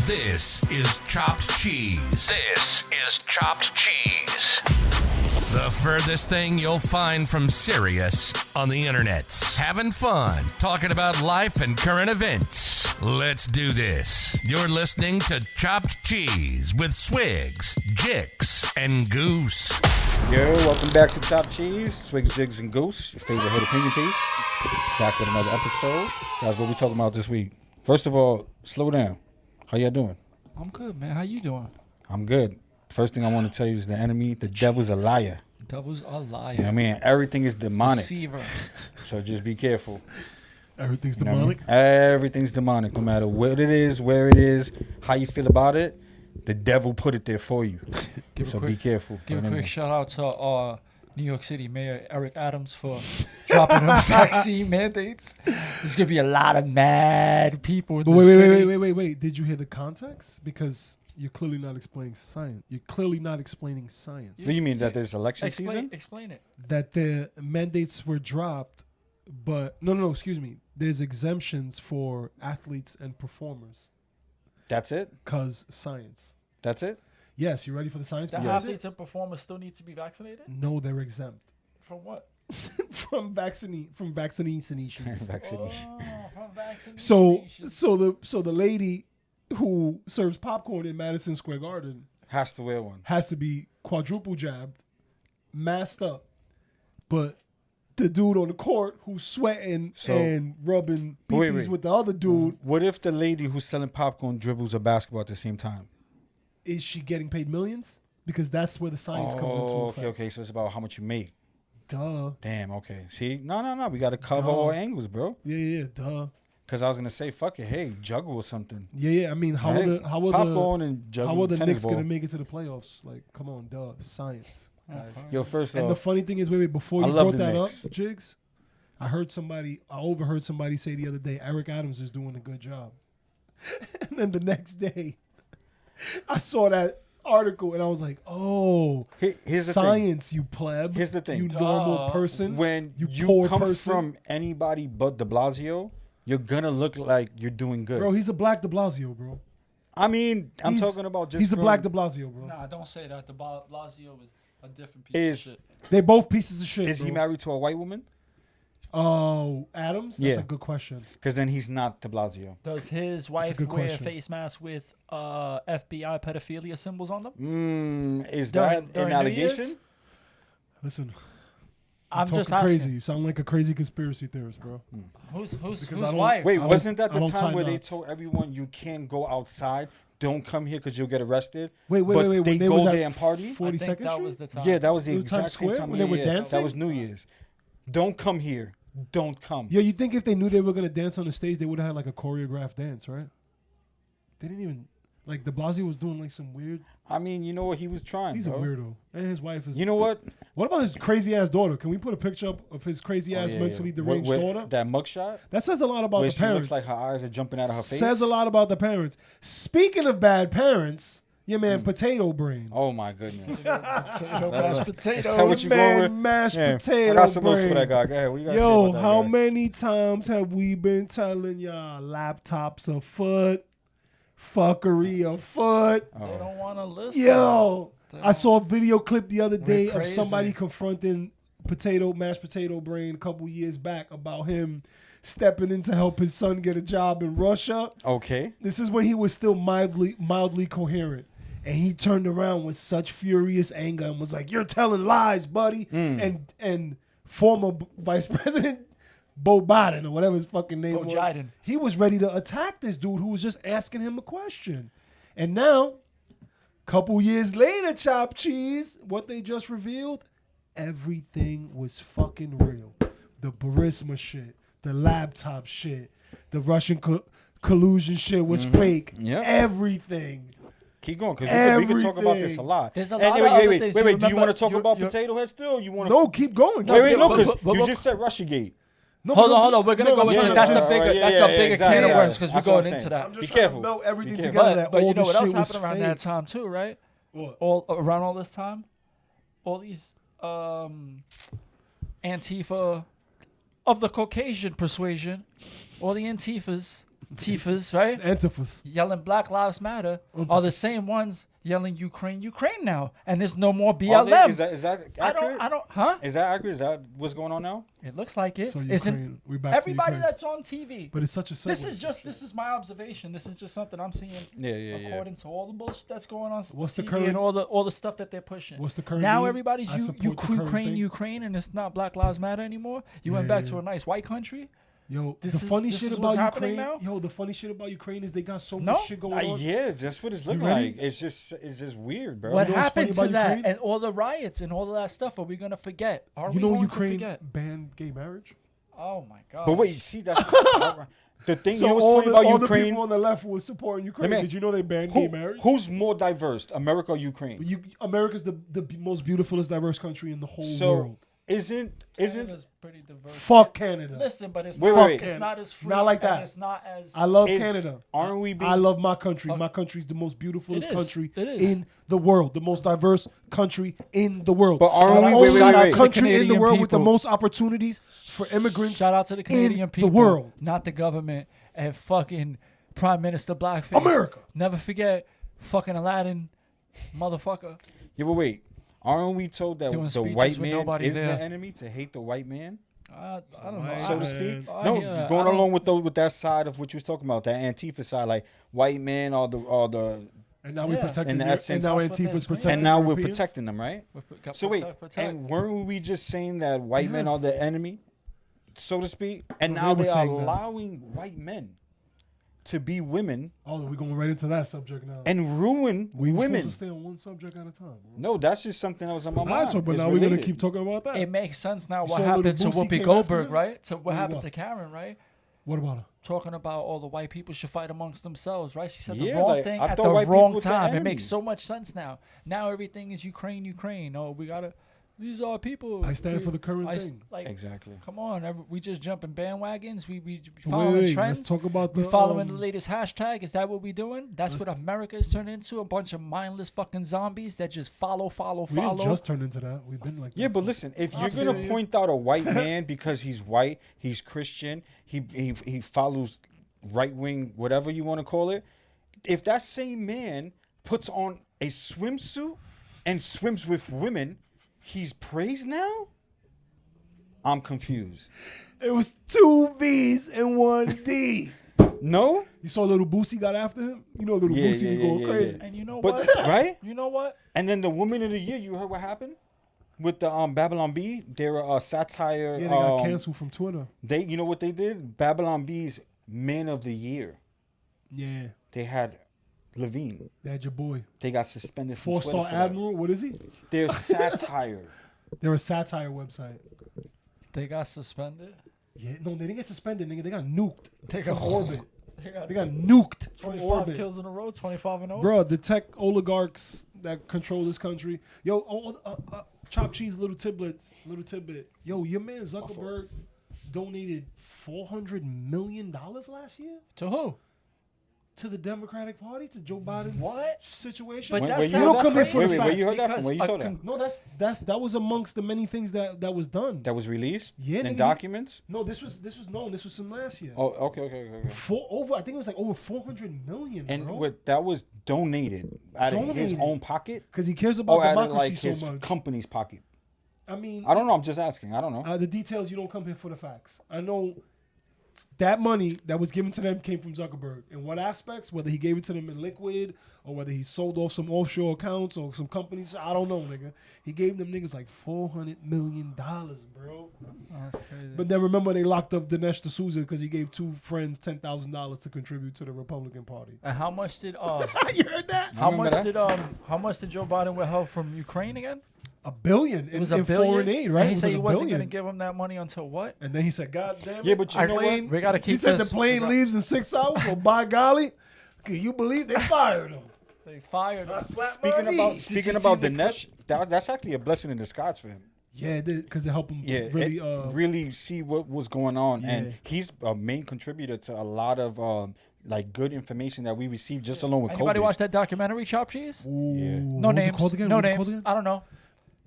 This is Chopt Cheese. This is Chopt Cheese. The furthest thing you'll find from serious on the internet. Having fun, talking about life and current events. Let's do this. You're listening to Chopt Cheese with Swigs, Jix, and Goose. Yo, welcome back to Chopt Cheese, Swigs, Jigs, and Goose, your favorite hood opinion piece. Back with another episode. Guys, what we talking about this week? First of all, slow down. How y'all doing? I'm good, man. How you doing? I'm good. First thing I want to tell you is the enemy, the devil's a liar. Devil's a liar. You know what I mean? Everything is demonic. Deceiver. So just be careful. Everything's You know what I mean? demonic. Everything's demonic. No matter what it is, where it is, how you feel about it, the devil put it there for you. So be careful. Give You know a what I quick mean? shout out to New York City Mayor Eric Adams for dropping the vaccine mandates. There's gonna be a lot of mad people in But the city. wait. Did you hear the context? Because you're clearly not explaining science. You're clearly not explaining science. What do you mean that there's election season? Explain it. That the mandates were dropped, but no, excuse me. There's exemptions for athletes and performers. That's it? Cause science. That's it? Yes, you ready for the science? The piece? athletes and performers still need to be vaccinated? No, they're exempt From what? from vaccination. Vaccination. Oh, from vaccination. So the lady who serves popcorn in Madison Square Garden Has to wear one. has to be quadruple jabbed, masked up. But the dude on the court who's sweating and rubbing Wait. peepees with the other dude, What if the lady who's selling popcorn dribbles a basketball at the same time? is she getting paid millions? Because that's where the science comes into effect. Okay. So it's about how much you make. Duh. Damn, okay. See? No. We got to cover all angles, bro. Yeah, duh. Because I was going to say, fuck it. Hey, juggle or something. Yeah. I mean, how Hey, are popcorn and juggle how are the tennis Knicks ball. going to make it to the playoffs? Like, come on, duh. Science, guys. Yo, first And the off, funny thing is, wait, before I you love brought the that Knicks. up, Jigs, I overheard somebody say the other day, Eric Adams is doing a good job. And then the next day, I saw that article and I was like, oh, here's the science, you pleb. Here's the thing. You normal person. when you you poor come person. from anybody but de Blasio, you're going to look like you're doing good. Bro, he's a black de Blasio, bro. I mean, I'm He's- talking about just He's a from- black de Blasio, bro. Nah, don't say that. The Blasio is a different piece Is of shit. They both pieces of shit, is he bro. married to a white woman? Oh, Adams? That's Yeah. a good question. Because then he's not de Blasio. Does his wife good wear a question. face mask with FBI pedophilia symbols on them? Is During that an New allegation? Year's? Listen, I'm talking just asking. crazy. You sound like a crazy conspiracy theirist, bro. Who's Because I whose don't- wife? Wait, I don't- wasn't that I the don't time tie where they knots. told everyone you can't go outside? Don't come here because you'll get arrested. Wait. But When they they go was at there and party. 42nd that Street? was the time. Yeah, that was the It was Times exact same Square time. when they were That dancing? was New Year's. Don't come here. Don't come. Yo, you think if they knew they were gonna dance on the stage, they would have had like a choreographed dance, right? They didn't even like de Blasio was doing like some weird. I mean, you know what? He was trying. He's bro. a weirdo, and his wife is. You know what? What about his crazy ass daughter? Can we put a picture up of his crazy ass Yeah, mentally yeah. deranged Where- daughter? That mugshot That says a lot about where the she parents. looks like her eyes are jumping out of her face. Says a lot about the parents. Speaking of bad parents, your man Potato Brain. Oh my goodness. Potato, mashed potato. Is that what you going with? Mashed Yeah, potato I got some notes brain. for that guy. Go ahead. What you got to say Yo, about that how guy? many times have we been telling y'all laptops afoot, fuckery afoot? They don't want to listen. Yo, They I saw a video clip the other day of crazy. somebody confronting mashed potato brain a couple years back about him stepping in to help his son get a job in Russia. Okay. This is when he was still mildly coherent. And he turned around with such furious anger and was like, "You're telling lies, buddy." And former Vice President Bo Biden, or whatever his fucking name Bo was, Jiden. he was ready to attack this dude who was just asking him a question. And now, couple years later, Chopt Cheese, what they just revealed, everything was fucking real. The Burisma shit, the laptop shit, the Russian collusion shit was fake. Yep. Everything. Keep going, because we could talk about this a Everything. lot. There's a And lot of wait, other wait, things. wait, You wait. Do you remember- want to talk you're- about you're- Potato Head still? You want to? No, keep going. Wait, no, but- because but- you but- just said Russiagate. No, Hold on. We're gonna go yeah, into no, that's no, a bigger right, that's yeah, a bigger exactly, can of yeah. worms because we're That's what I'm going into saying. that. I'm just Be trying careful. to melt everything Be together. careful. That But all you know the what else shit was happened around fake. that time too, right? What? Around all this time, all these Antifa of the Caucasian persuasion, all the Antifas Antifas, right? Antifas. Yelling Black Lives Matter are the same ones yelling Ukraine now, and there's no more Are BLM. they- Is that accurate? I don't, huh? Is that accurate? Is that what's going on now? It looks like it. So Isn't Ukraine, we back to everybody Ukraine. that's on TV? But it's such a segue. This is my observation. This is just something I'm seeing. Yeah. According to all the bullshit that's going on, What's the TV current- and all the stuff that they're pushing. What's the current Now meme? everybody's I support the current thing. Ukraine, and it's not Black Lives Matter anymore. You went back to a nice white country. Yo, This the is- funny this shit is what's about happening Ukraine. now? Yo, the funny shit about Ukraine is they got so No? much shit going on. Yeah, that's what it's looking ready? like. It's just weird, bro. What know what's happened funny to about that Ukraine? and all the riots and all of that stuff? Are we gonna forget? Are You we know going Ukraine to forget? banned gay marriage. Oh my god! But wait, see that's the thing. So you know what's all, funny the, about all the Ukraine? people on the left who were supporting Ukraine. Man, Did you know they banned gay marriage? Who's more diverse, America or Ukraine? America's the most beautifulest, diverse country in the whole So world. isn't Canada's pretty diverse. Fuck Canada. Listen, but it's Wait, not. wait. It's not as free. Not like and that. It's not as. I love is- Canada. aren't we being? I love my country. My country's the most beautifulest It is. country It is. in the world, the most diverse country in the world. But aren't the we- only wait, wait, wait. country in the Canadian world with the people. most opportunities for immigrants. Shout out to the Canadian in people, the world. not the government and fucking Prime Minister Blackface. America. Never forget, fucking Aladdin, motherfucker. Yeah, but wait. Aren't we told that Doing the speeches white with man nobody is there. the enemy to hate the white man, I don't know. so I- to speak? I No, hear that. going I don't- along with that side of what you was talking about, that Antifa side, like white man or the And now we Yeah. protecting. In And essence- now That's what they're Antifa's screaming. protecting. and now we're Europeans. protecting them, right? Got So wait, protect. and weren't we just saying that white men are the enemy, so to speak? And Well, now they were they are saying that. allowing white men to be women Oh, we're going right into that subject now. and ruin we were women. supposed to stay on one subject at a time. Bro. No, that's just something that was on my All right, mind. so but It's now we're gonna related. keep talking about that. It makes sense now You what saw little happened to Boosie Whoopi came after Goldberg, him? right? To what What happened about? to Karen, right? What about her? Talking about all the white people should fight amongst themselves, right? She said the Yeah, wrong like, thing I at thought the white people wrong was the time. It enemy. makes so much sense now. Now everything is Ukraine. Oh, we gotta. These are people. I stand for the current I s- thing. Like, Exactly. come on, we just jumping bandwagons. We Wait, following wait, trends. let's talk about We the. following the latest hashtag. Is that what we doing? That's what let's- America is turning into. A bunch of mindless fucking zombies that just follow. We didn't just turn into that. We've been like. Yeah, that. but listen, if I you're feel gonna you. point out a white man because he's white, he's Christian, he follows right wing, whatever you want to call it. If that same man puts on a swimsuit and swims with women, he's praised now? I'm confused. It was 2 V's and 1 D. No? You saw little Boosie got after him. You know little Yeah, Boosie yeah, going yeah, crazy. yeah. And you know But what? right? You know what? And then the Woman of the Year, you heard what happened? With the Babylon B, they're a satire. Yeah, they got canceled from Twitter. You know what they did? Babylon B's Man of the Year. Yeah, They had Levine. they had your boy. They got suspended from Twitter. 4-star for that. Admiral. What is he? They're satire. They're a satire website. They got suspended. Yeah, no, they didn't get suspended, nigga. They got nuked They from got orbit. They They got nuked from 25 orbit. kills in a row, 25 and 0. Bro, the tech oligarchs that control this country. Yo, Chopt Cheese, little tidbit. Yo, your man Zuckerberg donated $400 million last year To who? to the Democratic Party, to Joe Biden's What? situation. But Where that you sounds heard that come here from? for Wait, the where you heard that facts from? Where you because saw a that? No, that was amongst the many things that was done. That was released? Yeah, In nigga. documents? No, this was known. This was from last year. Oh, okay. I think it was like over 400 million, And bro. that was donated out of his Donated. own pocket? Because he cares about Or out of democracy like so his much. company's pocket? I mean, I don't know. I'm just asking. I don't know. the details, you don't come here for the facts. I know that money that was given to them came from Zuckerberg. In what aspects? Whether he gave it to them in liquid or whether he sold off some offshore accounts or some companies, I don't know, nigga. He gave them niggas like $400 million, bro. That's crazy. But then remember they locked up Dinesh D'Souza because he gave 2 friends $10,000 to contribute to the Republican Party. And how much did You heard that? how remember much how much did Joe Biden withhold from Ukraine again? $1 billion It was in $1 billion. foreign aid, right? And he It was said like he $1 wasn't billion. going to give him that money until what? And then he said, God damn it. Yeah, but you know what? We got to keep He said this. the plane leaves in 6 hours. Well, by golly, can you believe they fired him? They fired him. Speaking about Dinesh, that's actually a blessing in disguise for him. Yeah, it did, because it helped him Yeah, really. really see what was going on, Yeah. and he's a main contributor to a lot of like good information that we received just along with Anybody COVID. watch that documentary, Chopt Cheese? Ooh, Yeah. No what was it names. called again? No What was it called names. again? I don't know.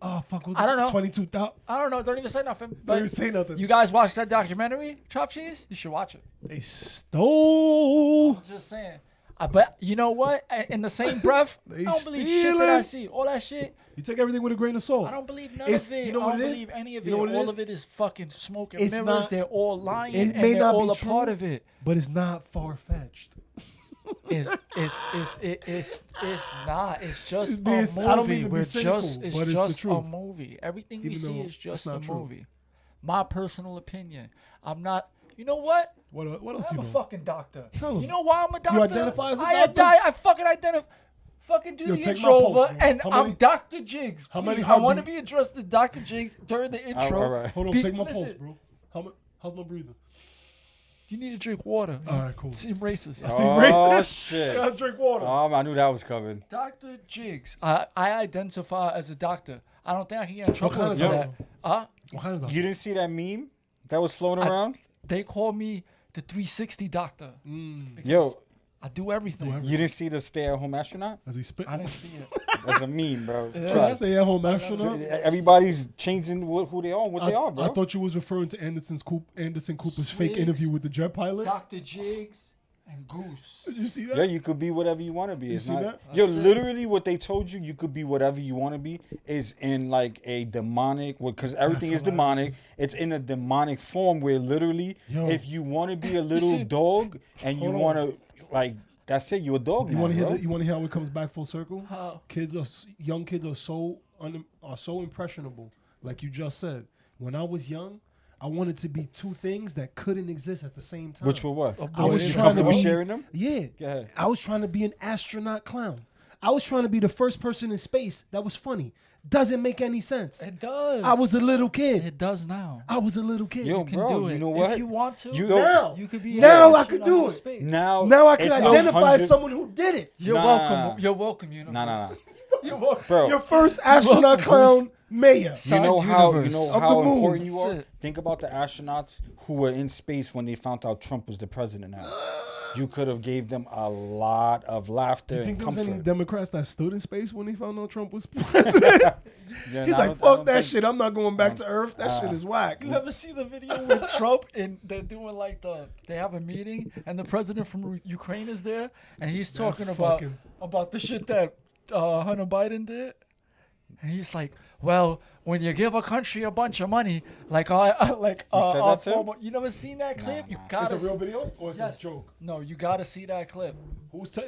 Oh fuck! Was I don't know. 22,000. I don't know. Don't even say nothing. Don't But even say nothing. you guys watched that documentary, Chopt Cheese? You should watch it. They stole. I'm just saying. But you know what? In the same breath, I don't believe shit that I see. All that shit. You take everything with a grain of salt. I don't believe none It's- of it. you know I what don't it is? believe any of You know it. what it All is? of it is fucking smoke and It's mirrors. not- They're all lying, It and may they're not all be a part true. of it. But it's not far fetched. It's not. It's just It's being- a I don't mean movie. to be We're cynical, just it's but it's the just a truth. movie. Everything we Even see though is just it's a not true. movie. My personal opinion. I'm not. You know what? What else I'm you a know? fucking doctor. Tell 'em. You know why I'm a doctor? identify as a I doctor? I fucking identify. Fucking do Yo, the take my intro pulse, over, bro. and How I'm many- Dr. Jigs. how many Please, I want to heartbeat- be addressed to Dr. Jigs during the intro. all right. Hold on, Be- take my pulse, listen, bro. How's my breathing? You need to drink water. All right, cool. Seem racist. I see Oh, racist. shit. I gotta drink water. I knew that was coming. Dr. Jigs. I identify as a doctor. I don't think I can get in trouble kind for of that. doctor? What kind of doctor? You didn't see that meme that was floating around? They call me the 360 doctor. Yo, I do everything. you didn't see the stay-at-home astronaut? As he spit. I didn't see it. That's a meme, bro. Yeah. Trust. Stay at home astronaut. Everybody's changing who they are and what they are, bro. I thought you was referring to Anderson Cooper's fake Swigs. interview with the jet pilot. Dr. Jigs and Goose. Did you see that? Yeah, you could be whatever you want to be. It's see not. that? Yo, That's it. literally, what they told you could be whatever you want to be is in like a demonic, because everything is demonic. hilarious. It's in a demonic form where literally, Yo. if you want to be a little see- dog and you Hold on. want to, like, that's it. You're a dog You now, want to hear? bro. You want to hear how it comes back full circle? How? Young kids are so impressionable. Like you just said, when I was young, I wanted to be two things that couldn't exist at the same time. Which were what? I was you trying comfortable to be, sharing them? Yeah. Go ahead. I was trying to be an astronaut clown. I was trying to be the first person in space that was funny. Doesn't make any sense. It does. I was a little kid. It does now. I was a little kid. Yo, Can bro, do it. you know what? If you want to, now, you could be. now an I could astronaut do in it. space. Now I can it's identify 100 as someone who did it. You're Nah. welcome. You're welcome, universe. Nah. You're welcome. Bro, Your first astronaut Bruce. clown mayor. you know how universe of how the moon. important you That's are. it. Think about the astronauts who were in space when they found out Trump was the president. Now, you could have gave them a lot of laughter You and think there was any comfort. Democrats that stood in space when they found out Trump was president? Yeah, He's nah, I like, don't- I fuck don't that think- shit. I'm not going back to Earth. That shit is whack. You ever see the video with Trump and they're doing like they have a meeting and the president from Ukraine is there and he's talking fucking- about the shit that Hunter Biden did, and he's like, well, when you give a country a bunch of money, like said that to him? you never seen that clip? You nah. gotta. It's a real see- video or is Yes. it a joke? No, you gotta see that clip.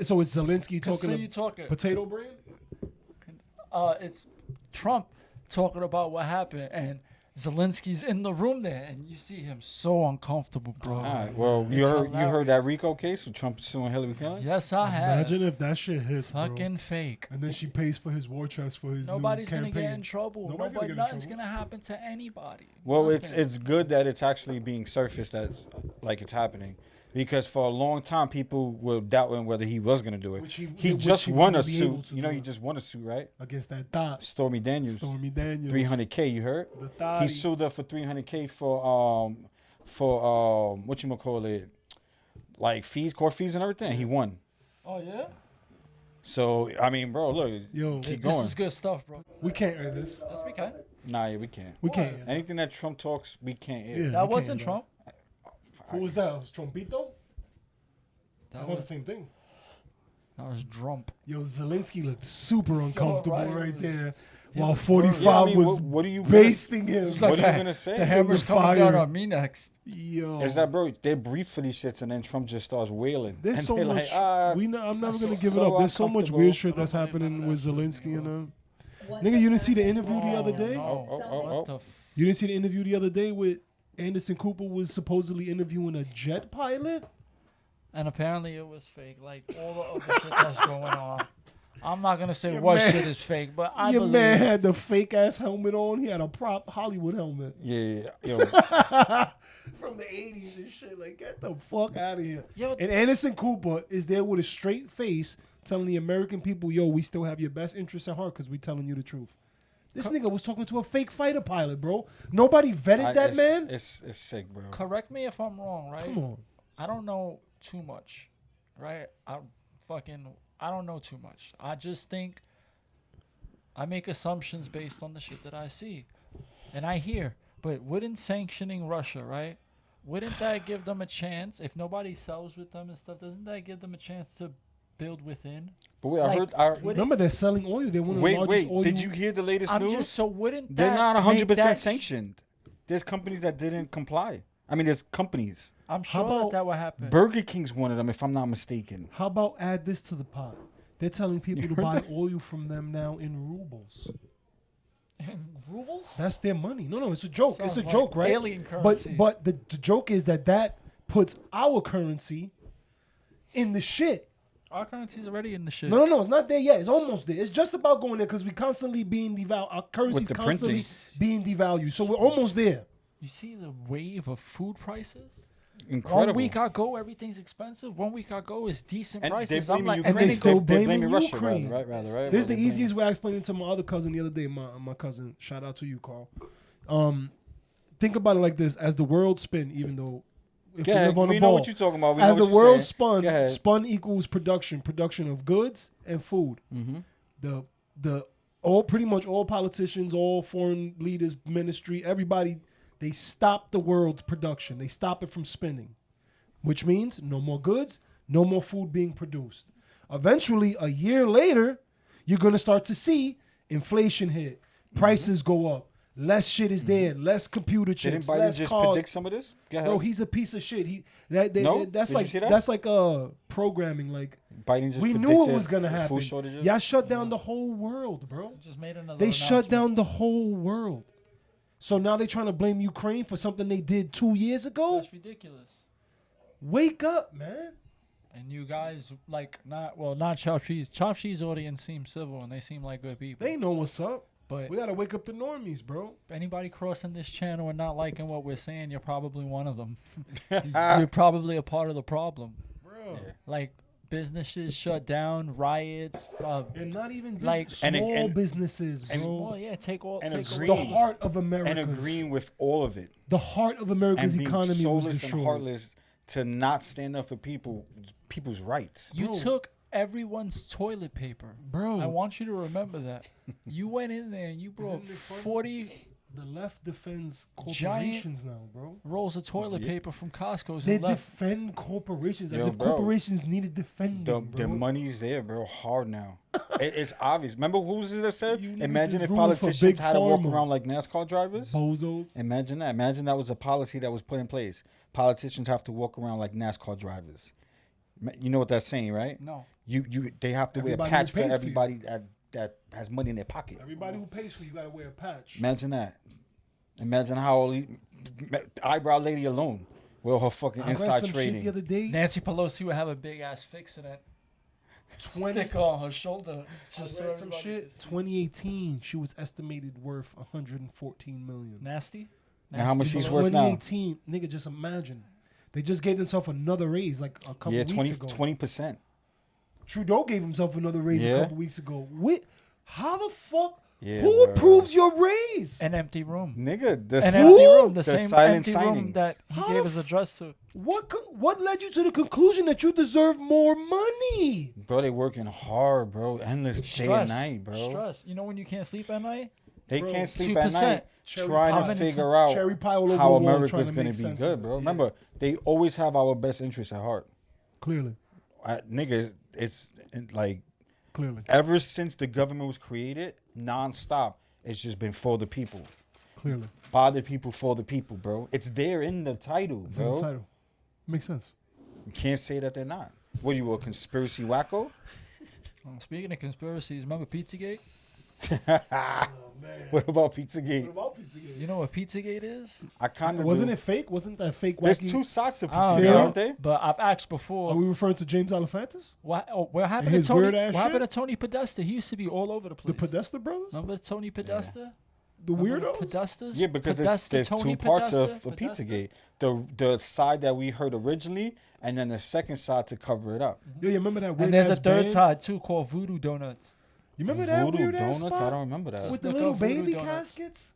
So it's Zelensky Cause talking see to you talking. potato brand? It's Trump talking about what happened, and Zelensky's in the room there, and you see him so uncomfortable, bro. All right. Well, you heard that RICO case with Trump suing Hillary Clinton? Yes, I have. Imagine if that shit hits, bro. Fucking fake. And then she pays for his war chest for his Nobody's new gonna campaign. get in trouble. Nobody's gonna get in Nothing's trouble. gonna happen to anybody. Well, Nothing. it's good that it's actually being surfaced that's like it's happening. Because for a long time, people were doubting whether he was going to do it. Which He which just he won a wouldn't be able suit. to You know, do he it. just won a suit, right? Against that thought. Stormy Daniels. Stormy Daniels. 300K, you heard? The thotty. He sued her for 300K for what you call it, like fees, court fees and everything. He won. Oh yeah. So I mean, bro, look, Yo, keep This going. is good stuff, bro. we can't air this. Yes, we can. Nah, yeah, we can't. We can't. air Anything that Trump talks, we can't Yeah. hear. That we wasn't can't, Trump. Who was that? Was Trumpito? That That's not the was, same thing. that was Trump. Yo, Zelensky looked super So uncomfortable right, right it was- there. it While was 45 Yeah, I mean, was what are you basting him. It's What like are you the- gonna say? The hammer's With coming down fire. on me next. Yo. Is that, bro? They breathe for these shits, and then Trump just starts wailing. There's and so they're much. like, I'm never gonna that's give it so up. There's so much uncomfortable. weird shit that's happening with Zelensky and Nigga, you didn't see the interview the other day? No. oh. What the You didn't see the interview the other day with Anderson Cooper was supposedly interviewing a jet pilot? And apparently it was fake. Like all the other shit that's going on. I'm not gonna say Your what man- shit is fake, but I Your believe. man had the fake ass helmet on. He had a prop Hollywood helmet yeah, yo, from the 80s and shit. Like, get the fuck out of here. Yo, And Anderson Cooper is there with a straight face telling the American people, yo, we still have your best interests at heart because we telling you the truth. This nigga was talking to a fake fighter pilot, bro. Nobody vetted that it's, man. It's sick, bro. correct me if I'm wrong, right? Come on. I don't know too much, right? I don't know too much. I just think I make assumptions based on the shit that I see and I hear. But wouldn't sanctioning Russia, right? Wouldn't that give them a chance? If nobody sells with them and stuff, doesn't that give them a chance to build within? But wait, Like, I heard. Remember, they're selling oil. They're one of the largest oil. Did you hear the latest news? So wouldn't They're that not make 100% that sanctioned. There's companies that didn't comply. I mean, there's companies. I'm How sure about that will happen. Burger King's one of them, if I'm not mistaken. How about add this to the pot? They're telling people to buy oil from them now in rubles. Rubles? That's their money. No, it's a joke. Sounds It's a like joke, right? alien currency. But the joke is that puts our currency in the shit. Our currency's already in the shit. No, it's not there yet. It's almost there. It's just about going there because we constantly being devalued. Our currency's the constantly printing. being devalued. So we're almost there. You see the wave of food prices? Incredible. 1 week I go, everything's expensive. 1 week I go is decent And prices. they're I'm like, blaming and they Ukraine. still They're blaming Russia, Ukraine. right? This is the They're blaming- easiest way I explained it to my other cousin the other day. My cousin, shout out to you, Carl. Think about it like this: as the world spin, even though if Yeah, we live on we a know ball, what you're talking about. We know as what the you're world saying. Go ahead. spun equals production of goods and food. Mm-hmm. The pretty much all politicians, all foreign leaders, ministry, everybody, they stop the world's production. They stop it from spinning, which means no more goods, no more food being produced. Eventually, a year later, you're gonna start to see inflation hit, prices go up, less shit is there, less computer chips, Didn't Biden less just cars. predict some of this? Go ahead. Bro, he's a piece of shit. No? That's Did you like see that? that's like programming. Like Biden just we knew it predicted was gonna happen. Food shortages. Y'all shut down the whole world, bro. just made another They shut announcement. down the whole world. So now they trying to blame Ukraine for something they did 2 years ago. That's ridiculous. Wake up, man. And you guys, like, not Chopt Cheese. Chopt Cheese audience seems civil and they seem like good people. They know what's up. But We gotta wake up the normies, bro. anybody crossing this channel and not liking what we're saying, you're probably one of them. You're probably a part of the problem. Bro. Like, businesses shut down, riots. And not even just Like- small and- businesses, and- bro. Well, yeah, take all. and take agree- The away. heart of America. And agreeing with all of it. The heart of And America's being economy was soulless and destroyed. heartless to not stand up for people's rights. You Bro. took everyone's toilet paper. Bro. I want you to remember that. You went in there and you brought Isn't it funny? 40 The left defends Giant- corporations now, bro. rolls of toilet Yeah. paper from Costco's They and left. defend corporations as Yo, if bro. corporations needed defending, The bro. money's there, bro. Hard now. It's obvious. Remember who's it that said? You niggas Imagine is if rooting for politicians Big had to walk Pharma. around like NASCAR drivers. Bozos. Imagine that. Imagine that was a policy that was put in place. Politicians have to walk around like NASCAR drivers. You know what that's saying, right? No. They have to wear a Everybody patch who for pays for you. everybody that has money in their pocket. Everybody who pays for you gotta wear a patch. Imagine that. Imagine how eyebrow lady alone, with her fucking I read inside some shit trading. the other day. Nancy Pelosi would have a big ass fix in it. 20 Stick on her shoulder. I Just so read some everybody shit. can see. 2018, she was estimated worth 114 million. Nasty. And how much Nasty she's Pelosi. worth now? 2018, nigga, just imagine. They just gave themselves another raise like a couple Yeah, weeks ago. 20%. Trudeau gave himself another raise Yeah. a couple weeks ago. How the fuck? Yeah, Who word. approves your raise? An empty room. Nigga, the An si- empty room. The the same silent empty room signings. that he How gave the his address to. What led you to the conclusion that you deserve more money? Bro, they working hard, bro. Endless day Stress. and night, bro. Stress. You know when you can't sleep at night? They Bro, can't sleep at 2%. night Cherry trying pie. to figure out Cherry pie all over how the wall, trying America's to going make to be sense good, of it. bro. Yeah. Remember, they always have our best interests at heart. Clearly. Nigga, it's like Clearly. ever since the government was created, nonstop, it's just been for the people. Clearly. By the people, for the people, bro. It's there in the title, It's in bro. the title. Makes sense. You can't say that they're not. What, you a conspiracy wacko? Speaking of conspiracies, remember Pizzagate? What about Pizzagate? You know what Pizzagate is? I kind of Wasn't it fake? Wasn't that fake There's wacky? two sides to I don't Pizzagate, know. aren't they? But I've asked Are before. we referring to James Alefantis? What happened to his Tony? weird What ass happened to shit? Tony Podesta? He used to be all over the The place. Podesta brothers? Remember Tony Podesta? The Remember weirdos? Podestas? Yeah, because Podesta, there's Tony two parts Podesta, of Podesta? Pizzagate. The side that we heard originally, and then the second side to cover it up. Yo, you remember that weird And there's a ass third band? side too called Voodoo Donuts. You remember that Voodoo weird ass Donuts? spot? I don't remember that. With the Look little up Voodoo baby Donuts. caskets?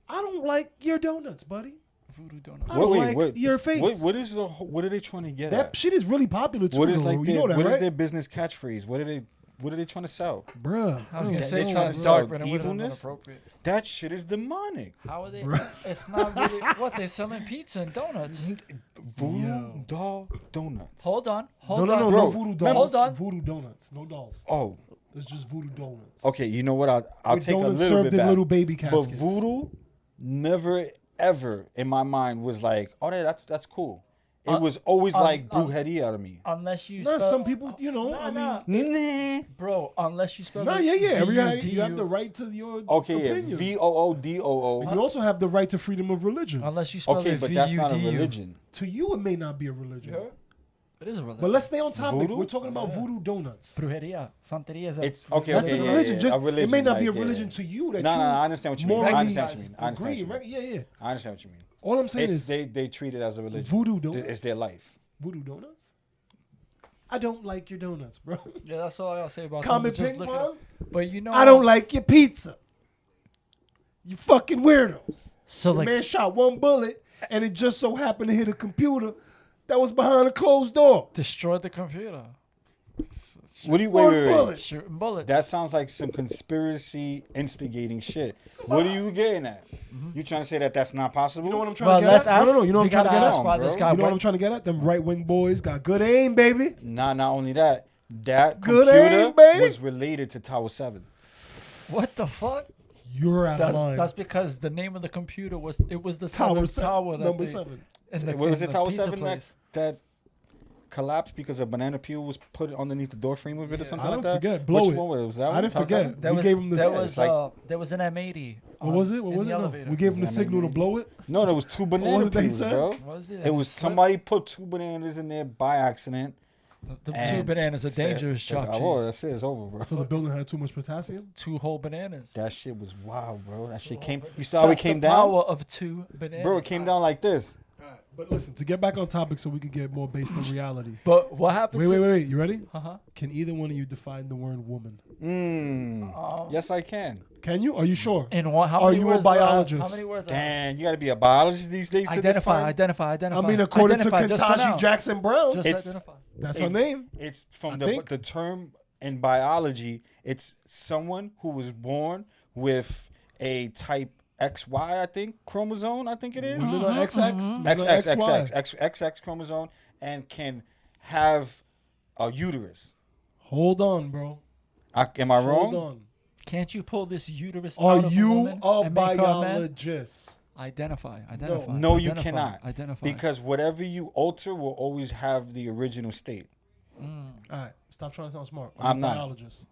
I don't like your donuts, buddy. Voodoo Donuts. I don't like your face. What are they trying to get That at? shit is really popular too. What is though. like you their, know that, what is right? their business catchphrase? What are they What are they trying to sell? Bruh. I was gonna They say trying something to sell dark, but it would've been evilness? inappropriate. That shit is demonic. How are they? Bruh. It's not really. What they selling pizza and donuts? Voodoo Yo. doll donuts. Hold on. No, Hold no, on. no, Bro, no voodoo dolls. hold on. Voodoo donuts, no dolls. Oh, It's just voodoo donuts. okay. You know what? I'll With take a donuts little served bit in back. little baby But caskets. voodoo never ever in my mind was like, oh, that's cool. It was always like brujeria to me. Unless you Nah, spell. some people, you know, I mean, Nah. Bro, unless you spell. nah, it yeah. Everybody, you have VUDU. the right to your Okay, yeah. opinion. VOODOO. And you also have the right to freedom of religion. Unless you spell Okay, it but that's not a VUDU. religion. To you, it may not be a religion. You heard? It is a religion. But let's stay on topic. Voodoo? We're talking about voodoo donuts. Brujeria, santeria is a. It's okay. That's okay, a yeah, religion. yeah, Just a religion. it may not be a like, yeah. religion to you. That No, you no, I understand what you mean. I morally understand what you mean. I understand agree, what you mean. right? Yeah, yeah. I understand what you mean. All I'm saying It's is they treat it as a religion. voodoo donuts. It's their life. Voodoo donuts. I don't like your donuts, bro. Yeah, that's all I gotta say about them. Comet Just ping look it pong. up. But you know, I don't like your pizza. You fucking weirdos. So The like, man shot one bullet, and it just so happened to hit a computer that was behind a closed door. destroyed the computer. What do you One wait? bullet. Shooting bullets. That sounds like some conspiracy instigating shit. What are you getting at? You trying to say that that's not possible? You know what I'm trying well, to get let's at? ask. No. You know what we I'm trying to gotta get ask at? why bro. this guy You know what I'm went. trying to get at? Them right wing boys got good aim, baby. Not only that, that Good computer aim, baby. was related to Tower 7. What the fuck? You're out of line. That's because the name of the computer was the Tower seventh tower that number they, 7. in the, What was in it, the Tower pizza 7 place. that collapsed because a banana peel was put underneath the door frame of it or something I like don't that? forget. Blow Which it. one was it? Was that I one? didn't Tower forget. 7? There We was, gave him the there size. was like- there was an M80. What was it? What in was the it? No. elevator. We gave him the Is that signal to maybe- blow it. No, there was two banana was it that he peels, said? bro. What was it? It was somebody put two bananas in there by accident. The two and bananas are said- dangerous, Chopt Oh, Cheese. that's it. It's over, bro. So the building had too much potassium. 2 whole bananas. That shit was wild, bro. That shit came. You saw how it That's came the down, power of 2 bananas. bro. It came down like this. But listen, to get back on topic so we can get more based on reality. But what happened? Wait. You ready? Uh-huh. Can either one of you define the word woman? Yes, I can. Can you? Are you sure? And what? How Are many you a words do I have? biologist? How many words? I have? And you got to be a biologist these days to Identify. I mean, according to Identify, just for now. Kentanji Jackson Brown, Just It's- identify. that's her name. It's from I the think. term in biology. It's someone who was born with a type XY, I think, chromosome. I think it is. Was it an XX? XX chromosome, and can have a uterus. Hold on, bro. Am I wrong? Hold on. Can't you pull this uterus Are out of a you woman a and make her a man? biologist? Identify. No, you Identify, cannot. Identify. Because whatever you alter will always have the original state. All right, stop trying to sound smart. Are I'm you a not. biologist?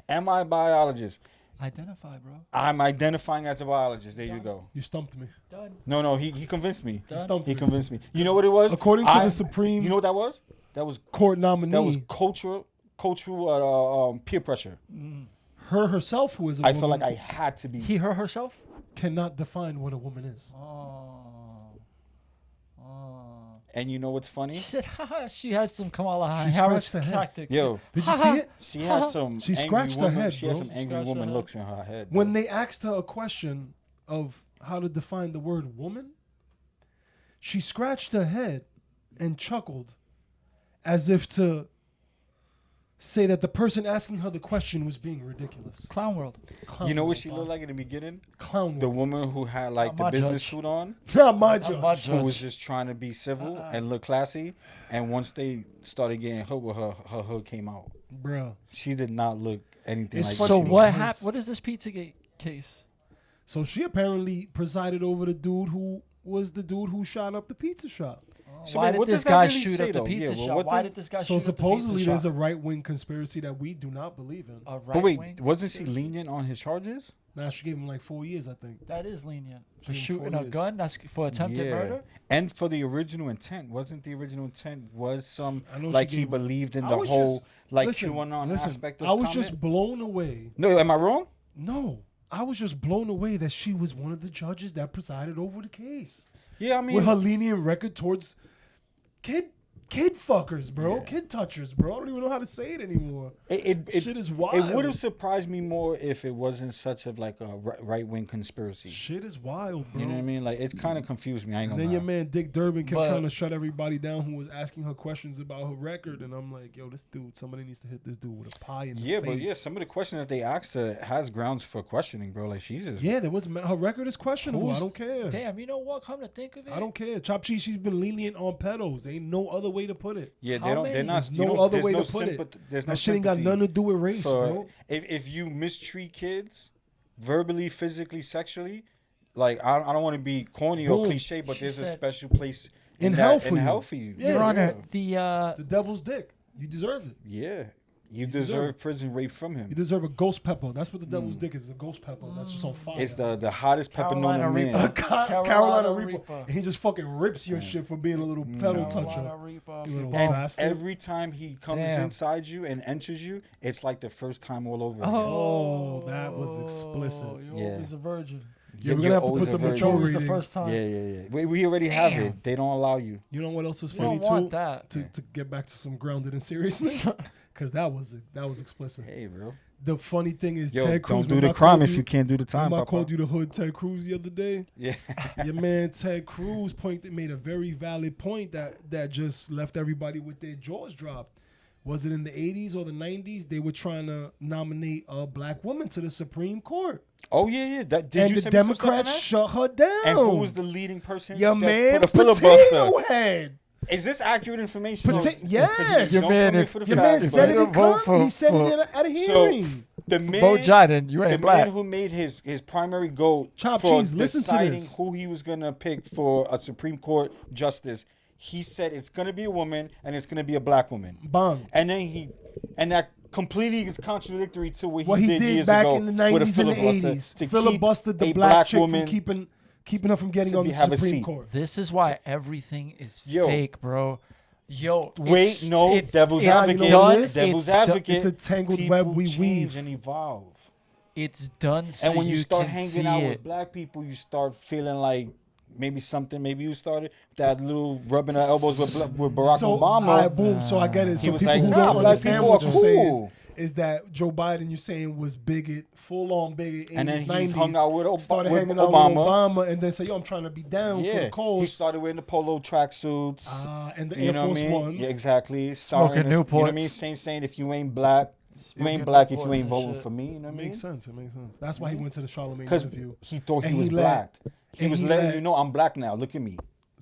Am I a biologist? Identify, bro. I'm identifying as a biologist. There you go. You stumped me. Done. No, he convinced me. You stumped He me. convinced me. You know what it was? According to the Supreme You know what that was? That was Court nominee, cultural peer pressure. her herself, who is a I woman, felt like I had to be. He, her, herself. cannot define what a woman is. And you know what's She funny? said, haha, she had some Kamala She Harris scratched her head. tactics. Yo, Did you see it? she has some She angry scratched her woman. head, She has bro. some angry Scratched her woman head. looks in her head. When bro. they asked her a question of how to define the word woman, she scratched her head and chuckled as if to say that the person asking her the question was being ridiculous. Clown world. Clown You know what world, she Bob. looked like in the beginning? Clown The world. woman who had like Not the my business judge. suit on, Not my Not judge. my who was judge. just trying to be civil and look classy. And once they started getting hooked with her, her hood came out. Bruh. She did not look anything It's like funny So she because- what looked. happened? What is this Pizzagate case? So she apparently presided over the dude who was the dude who shot up the pizza shop. So, Why man, did what this does that guy really shoot say, up the though? pizza Yeah, well, shop? what Why does- did this guy So shoot up the pizza supposedly there's shop? a right-wing conspiracy that we do not believe in. A But wait, right-wing wasn't she conspiracy? lenient on his charges? Now she gave him like 4 years, I think. That is lenient. For Gave him shooting 4 a years. gun? That's for attempted murder? And for the original intent, wasn't the original intent was some I know she like he gave him- believed in I the was whole just- like listen, QAnon listen, aspect of I was comment? just blown away. No, am I wrong? No, I was just blown away that she was one of the judges that presided over the case. Yeah, I mean, With her lenient record towards kid kid fuckers, bro. Yeah. Kid touchers, bro. I don't even know how to say it anymore. Shit is It wild. would have surprised me more if it wasn't such a like a right wing conspiracy. Shit is wild, bro. You know what I mean? Like it kind of confused me. I ain't And gonna then your lie. man Dick Durbin kept But- trying to shut everybody down who was asking her questions about her record, and I'm like, yo, this dude, somebody needs to hit this dude with a pie in the face. But yeah, some of the questions that they asked her has grounds for questioning, bro. Like she's just Yeah, there was her record is questionable. I don't care. Damn, you know what? Come to think of it, I don't care. Chopt Cheese, she's been lenient on pedos. Ain't no other way to put it. yeah. How They're not. There's you no don't- other there's way no to put it. There's no That shit ain't got sympathy nothing to do with race, for- bro. If you mistreat kids, verbally, physically, sexually, like I don't want to be corny or Boom. cliche, but She there's a said- special place In that- hell for in you. hell for you. Yeah. Your Honor, the The devil's dick. You deserve it. Yeah. You deserve deserve prison rape from You him. deserve a ghost pepper. That's what the devil's dick is. A ghost pepper. That's just on fire. It's the hottest pepper known Carolina to Reaper. man. Carolina Carolina Reaper. Reaper. And he just fucking rips your shit for being a little pedal toucher. Carolina Reaper. You little And bastard. every time he comes Damn. inside you and enters you, it's like the first time all over again. Oh, that was explicit. You're Yeah. always a virgin. Yeah, we're You're gonna have to always put a the virgin. mature Always the rating. first time. Yeah. We already have Damn. it. They don't allow you. You know what else is You funny don't want too? that. To get back to some grounded and seriousness, because that was explicit. Hey, bro. The funny thing is, Yo, Ted Cruz. don't do remember the I crime called if you can't do the time, Remember I Papa. called you the hood Ted Cruz the other day. Yeah. Your man Ted Cruz made a very valid point that just left everybody with their jaws dropped. Was it in the 80s or the 90s? They were trying to nominate a black woman to the Supreme Court. Oh, yeah. Did And you the send me some stuff on Democrats that? shut her down. And who was the leading person Your that man, put a filibuster? Potato Head. Is this accurate information? Yes. Your man, if- Your man said it you in vote court. He said for- it at a So hearing. the man, Bo Jiden, you the ain't black. man who made his primary goal Chopt for Cheese, listen to deciding this. who he was gonna pick for a Supreme Court justice, he said it's gonna be a woman and it's gonna be a black woman. Bang. And that completely is contradictory to what What he he did did years back ago in the with a 90s and the filibuster 80s. to Filibustered keep the a black chick woman. from keeping her from getting to on the have a Supreme seat. Court. This is why everything is Yo. fake, bro. Yo, Wait, no, devil's it's advocate. done. Devil's It's advocate. It's a tangled People web we change weave. and evolve. It's done so And when you start can hanging see out it. with black people, you start feeling like maybe you started that little rubbing our elbows with Barack So Obama. boom. So I get it. He So was people like, who nah, don't black understand people what are you're saying cool. is that Joe Biden, you're saying, was bigot, full on bigot, And then 80s, he 90s, hung out with started with hanging out Obama. with Obama, and then say, yo, I'm trying to be down for Yeah, the he cause. started wearing the polo tracksuits. And the You Air know what Force I mean? Ones. Yeah, exactly. Starting Smoking this- You know what I Newports. mean? Saying if you ain't black, you Smoking ain't black if Newports you ain't and voting shit. for me. You know what I mean? Makes sense. It makes sense. That's why he went to the Charlemagne Because interview. he thought And he was he let- black. He and was he letting let- you know I'm black now. Look at me.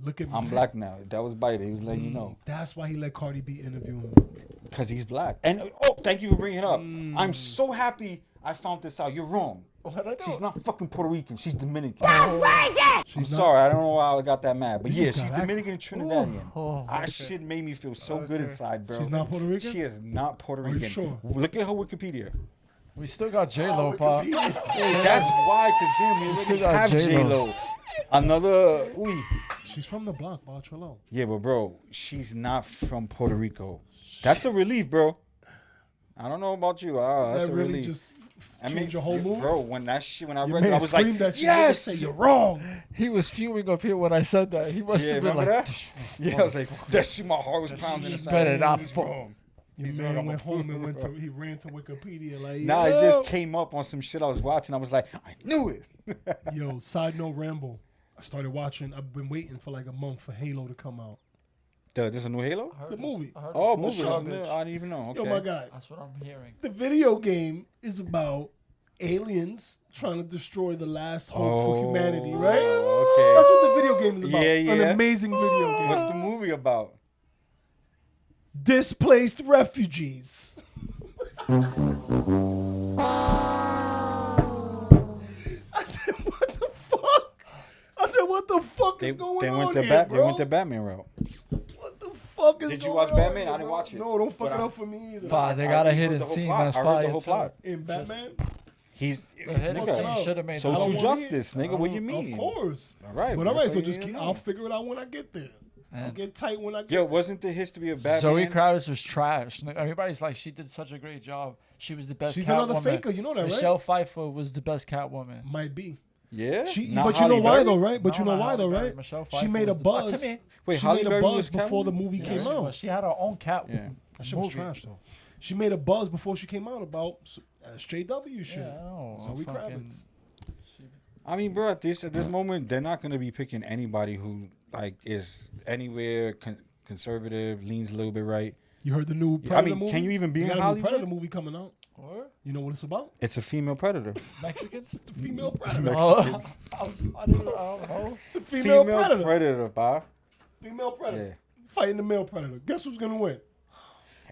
Look at me. I'm black now. That was Biden. He was letting you know. That's why he let Cardi B interview him. Because he's black. And thank you for bringing it up. I'm so happy I found this out. You're wrong. She's not fucking Puerto Rican. She's Dominican. I'm sorry. I don't know why I got that mad. But yeah, just she's got Dominican and Trinidadian. Oh, That shit made me feel so good inside, bro. She's not Puerto Rican? She is not Puerto you Rican. sure? Look at her Wikipedia. We still got J Lo, pop. That's why, because damn, we already still got have J-Lo. J-Lo. Another, She's from the block, Barcelona. Yeah, but bro, she's not from Puerto Rico. That's a relief, bro. I don't know about you. That's That a really relief. just changed your whole mood? Bro, when that shit, when I Your read it, man I was like, screamed at you. yes! Say you're wrong. He was fuming up here when I said that. He must Yeah, have been remember like, that? Yeah, I was like, that shit, my heart was pounding inside. better not He's fu- wrong. Your He's man wrong. went home and he ran to Wikipedia like, Nah, yo. it just came up on some shit I was watching. I was like, I knew it. Yo, side note, Rambo. I started watching. I've been waiting for like a month for Halo to come out. There's a new Halo? The movie. Oh, movie. movie. I didn't even know. Okay. Yo, my guy. That's what I'm hearing. The video game is about aliens trying to destroy the last hope for humanity, right? Okay. That's what the video game is about. Yeah, An yeah. amazing video game. What's the movie about? Displaced refugees. I said, what the fuck? I said, what the fuck is going on here, bro? They went the Batman route. What the fuck is Did you going watch on Batman? here, I didn't bro? watch it. No, don't fuck But it I- up for me either. Fuck, they I got a heard hidden the whole scene plot. that's I heard fire. the whole plot. In Batman? He's The hidden nigga, scene should have made I social don't wanna justice, hear- nigga. What you mean? Of course. All right, But bro, all right, so so you just didn't keep, know. I'll figure it out when I get there. I'll And get tight when I get Yo, there. wasn't the history of Batman? Zoe Kravitz was trash. Everybody's like, she did such a great job. She was the best She's Catwoman. another faker, you know that, right? Michelle Pfeiffer was the best Catwoman. Might be. Yeah. But you know why though, right? But No, you know not why Halle though, Berry. right? Michelle She Pfeiffer made a was the- buzz. to me. Wait, She Halle made a Berry buzz was before the Catwoman? movie came She out. was. She had her own cat. Yeah. That shit was movie. trash though. She made a buzz before she came out about SJW shit. Yeah, I know. Zoe Fucking- Kravitz. I mean, bro, at this moment, they're not gonna be picking anybody who like is anywhere conservative, leans a little bit right. You heard the new I Predator mean, movie? can you even be They in got a new Hollywood? Predator movie coming out. Or You know what it's about? It's a female predator. Mexicans? It's a female predator. Oh, I don't know. It's a female, Female predator. predator, bro. Female predator. Yeah. Fighting the male predator. Guess who's gonna win?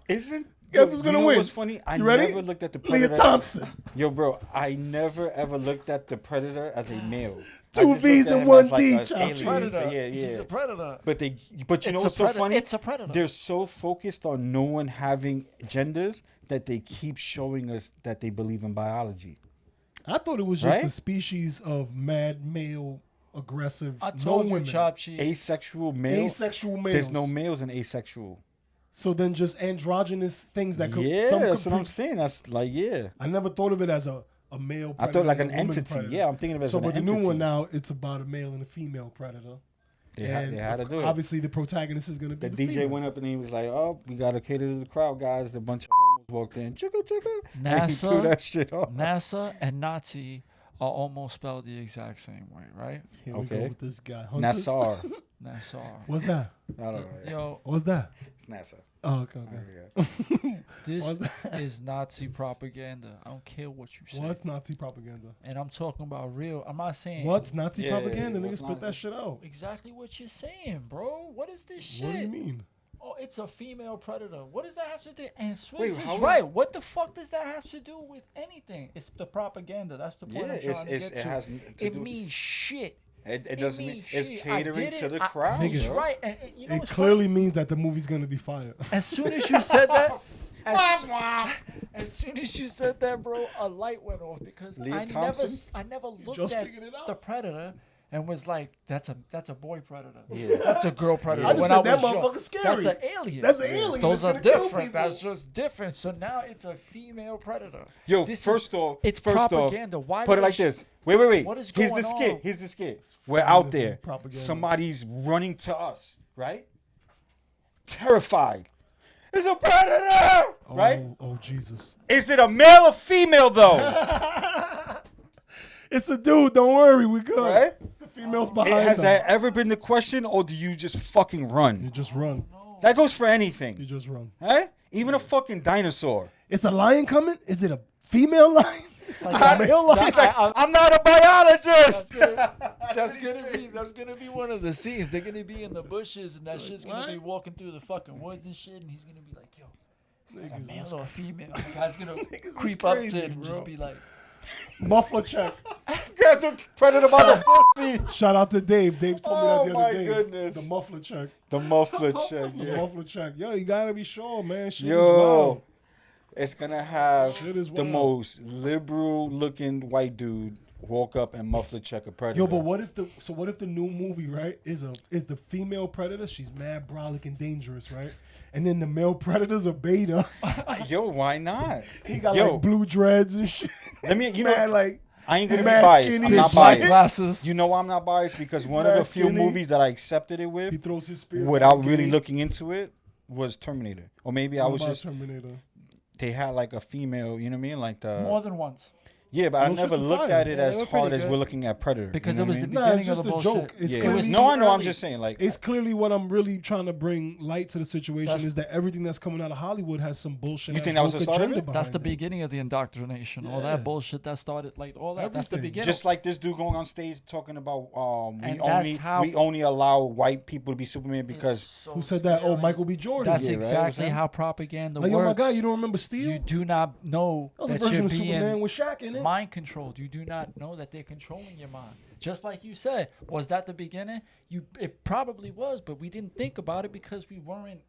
Isn't Guess who's gonna you know win? What's funny? I You ready? never looked at the Leah predator. Thompson. Yo, bro, I never ever looked at the predator as a male. I Two just V's looked at and him one as, like, D, a Chopt alien. Cheese. Predator. Yeah, He's yeah. a predator. But you know It's what's a so predator. funny? It's a predator. They're so focused on no one having genders that they keep showing us that they believe in biology. I thought it was just Right? a species of mad male, aggressive, I no told you, women. Chopt Cheese. Asexual male. Asexual males. There's no males in asexual. So then just androgynous things that could. Yeah, some that's could what I'm pre- saying. That's like, yeah. I never thought of it as a male predator. I thought like and an a woman entity. predator. Yeah, I'm thinking of it as So, an but the entity. new one now, it's about a male and a female predator. They had to do it. Obviously, the protagonist is going to be The the DJ female. went up and he was like, "Oh, we gotta cater to the crowd, guys." A bunch of homos walked in, chugga chugga, and he threw NASA, that shit off. NASA and Nazi are almost spelled the exact same way, right? Here we go Okay. with this guy. Hunters. Nassar. NASA. What's that? I don't know. Yo, What's that? It's NASA. Oh, okay. okay. this What's that? is Nazi propaganda. I don't care what you say. What's Nazi propaganda? And I'm talking about real. I'm not saying What's Nazi Yeah, propaganda? what's Nigga, spit Nazi? that shit out. exactly what you're saying, bro. What is this shit? What do you mean? Oh, it's a female predator. What does that have to do? And Swizz Wait, is how is- right. What the fuck does that have to do with anything? It's the propaganda. That's the point Yeah, I'm trying to get it to. has to It do. means shit. It doesn't mean means it's shit. I catering did to it. the crowd. Nigga. bro. Right. And you know It what's clearly means that the movie's going to be fire. As soon as you said that, as soon as you said that, bro, a light went off because Leah I Thompson? never looked just at figured it out. the predator and was like, that's a boy predator. Yeah. That's a girl predator. I just When said that was young, motherfucker's scary. That's an alien. That's an alien Those that's are gonna kill different. people. That's just different. So now it's a female predator. Yo, This first is, off, it's first off, propaganda. Why put do it like they this. Wait. What is Here's the going skit. on? Here's the skit. We're out Feminism, there. propaganda. Somebody's running to us, right? Terrified. It's a predator, right? Oh, Jesus. Is it a male or female though? It's a dude. Don't worry. We good. Right? The female's behind Has them. that ever been the question, or do you just fucking You run? just run. That goes for You anything, just run. right? Even a fucking dinosaur. It's a lion coming? Is it a female lion? Like, a male lion? He's like, I'm not a biologist. that's gonna be one of the scenes. They're gonna be in the bushes and that shit's gonna be walking through the fucking woods and shit, and he's gonna be like, yo, is that a male or a female? The guy's gonna is creep up crazy, to it and bro. just be like, Muffler check. Grab the predator by the pussy. Shout out to Dave. Dave told Oh, me that the my other day. goodness. The muffler check. The muffler check, The yeah. muffler check. Yo, you gotta be sure, man. Shit is Yo, wild. it's gonna have Shit is the wild. most liberal looking white dude walk up and muffler check a predator. Yo, but what if the new movie, right, is the female predator? She's mad, brolic, and dangerous, right? And then the male predator's a beta. Yo, why not? He got Yo, like blue dreads and shit. let me, Mad, like I ain't gonna be mad biased. skinny I'm and not shit. biased. glasses. You know why I'm not biased? Because one of the mad few skinny. movies that I accepted it he with throws his spear. without back really in. looking into it was Terminator. Or maybe I What was about just, Terminator. they had like a female, you know what I mean? Like more the, than once. yeah, but I Those never shits were looked fire. at it Yeah, as they were hard pretty as good. we're looking at Predator. Because you it know was what I the mean? Nah, it's beginning of just the a bullshit. joke. It's Yeah. clearly No, I know. I'm early. just saying, like, It's clearly what I'm really trying to bring light to the situation That's- is that everything that's coming out of Hollywood has some bullshit. You think ass that was the woke start of agenda it? That's the behind it. beginning of the indoctrination. All Yeah. that bullshit that started, like all that. That's the Everything. beginning. just like this dude going on stage talking about And that's how- we only allow white people to be Superman because So Who said that? Oh, scary. Michael B. Jordan. That's Yeah, right? exactly Was that- how propaganda Like, oh works. my God, you don't remember Steel? You do not know That was a that version you're of Superman being with Shaq in it. mind controlled. You do not know that they're controlling your mind. Just like you said, was that the beginning? It probably was, but we didn't think about it because we weren't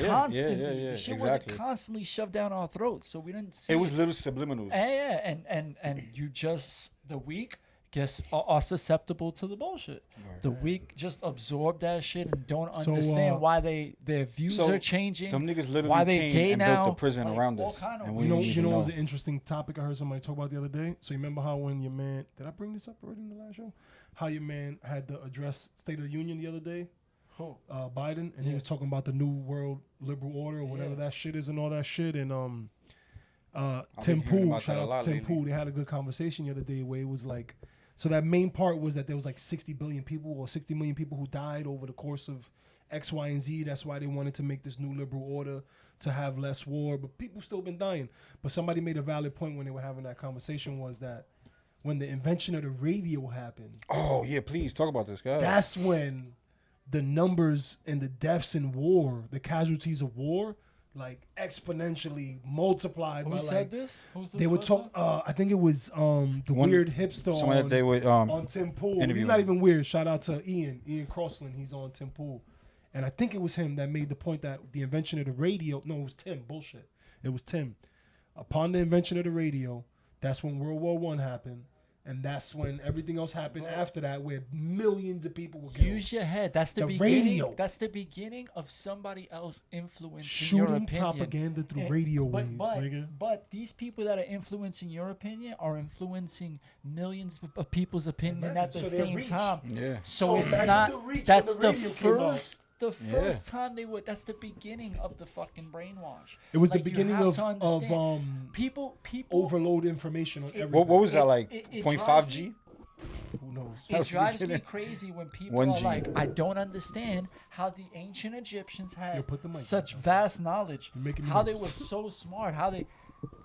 constantly. Shit exactly. wasn't constantly shoved down our throats, so we didn't see It was little subliminals. Yeah, and you just the weak are susceptible to the bullshit. The weak just absorb that shit and don't So, understand why their views So, are changing. Them niggas literally why they came gay and now, built a prison like, around all us. kind of And weird we You didn't know even what was know. an interesting topic I heard somebody talk about the other day? So you remember how when your man, did I bring this up already in the last show? How your man had the address State of the Union the other day? Who? Biden, and he Yeah. was talking about the new world liberal order or whatever Yeah. that shit is and all that shit. And hearing Tim Pool, about shout that a out lot to Tim lately. Pool. They had a good conversation the other day where it was like, so that main part was that there was like 60 billion people or 60 million people who died over the course of X, Y, and Z. That's why they wanted to make this new liberal order to have less war, but people still been dying. But somebody made a valid point when they were having that conversation was that when the invention of the radio happened, Oh yeah, please talk about this guy. that's when the numbers and the deaths in war, the casualties of war, like exponentially multiplied. Who by said like this? Who's this they would person? talk. I think it was the One- weird hipster Someone that on, they would on Tim Pool. He's interview not him. even weird. Shout out to Ian Crossland. He's on Tim Pool, and I think it was him that made the point that the invention of the radio. No, it was Tim. Bullshit. It was Tim. Upon the invention of the radio, that's when World War I happened. And that's when everything else happened after that, where millions of people were killed. Use your head. That's the, The beginning. radio. That's the beginning of somebody else influencing your Shooting opinion. propaganda through And- radio but, waves, but, nigga. But these people that are influencing your opinion are influencing millions of people's opinion at the So their same reach. time. Yeah. So So it's imagine not. the reach That's when the the radio came out. first time they would. That's the beginning of the fucking brainwash. It was Like, the you beginning have of to understand. people overload information on everything. What was that It's- like? it 0.5 drives G? Who knows? That It was the drives me beginning. crazy when people 1 are G. like, I don't understand how the ancient Egyptians Yo, had put the mic such down. vast knowledge, You're making me how they nervous. were so smart, how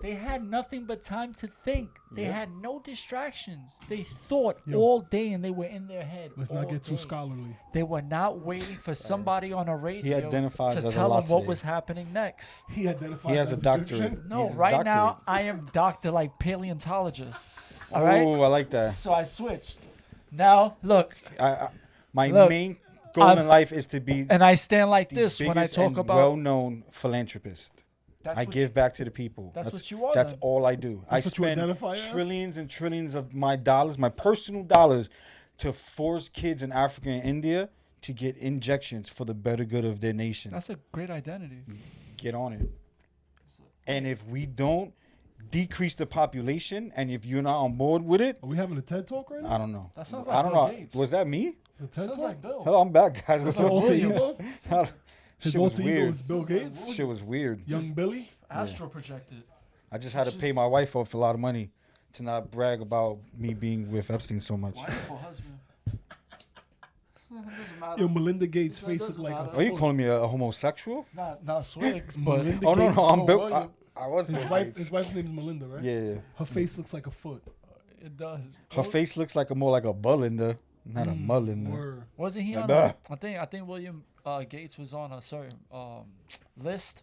they had nothing but time to think. They had no distractions. They thought Yo. all day and they were in their head. Let's all not get too day. scholarly. They were not waiting for somebody on a radio identifies to as a tell lot them what today. was happening next. He identifies. He has as a doctorate. Egyptian. No, He's a right now doctorate. I am doctor like paleontologist. All right, Oh, I like that. so I switched. Now look, My Look, main goal I'm- in life is to be and I stand like the this when I biggest talk and about. well-known philanthropist. That's I what give back to the people. That's what you are, That's then. all I do. I That's what you spend identify as? trillions and trillions of my dollars, my personal dollars, to force kids in Africa and India to get injections for the better good of their nation. That's a great identity. Get on it. And if we don't decrease the population, and if you're not on board with it, Are we having a TED talk right now? I don't know. That sounds I like don't Bill know. Gates. Was that me? A TED Sounds talk. like Bill. Hello, I'm back, guys. What's His up? alter ego. His Shit was alter ego weird. is Bill Gates. Shit was weird. Young Billy. Astro projected. I just had to pay my wife off a lot of money to not brag about me being with Epstein so much. Wonderful husband. Doesn't matter. Yo, Melinda Gates' It face doesn't looked like matter. a. Are you calling me a homosexual? Not Swigs, but Melinda Oh no, Gates. no, I'm Oh, Bill. well, I was His Bill wife, Gates. his wife's name is Melinda, right? Yeah, Her face looks like a foot. it does. her face looks like more like a Belinda, not a Melinda. Word. Wasn't he Like on? that. I think William Gates was on a certain list.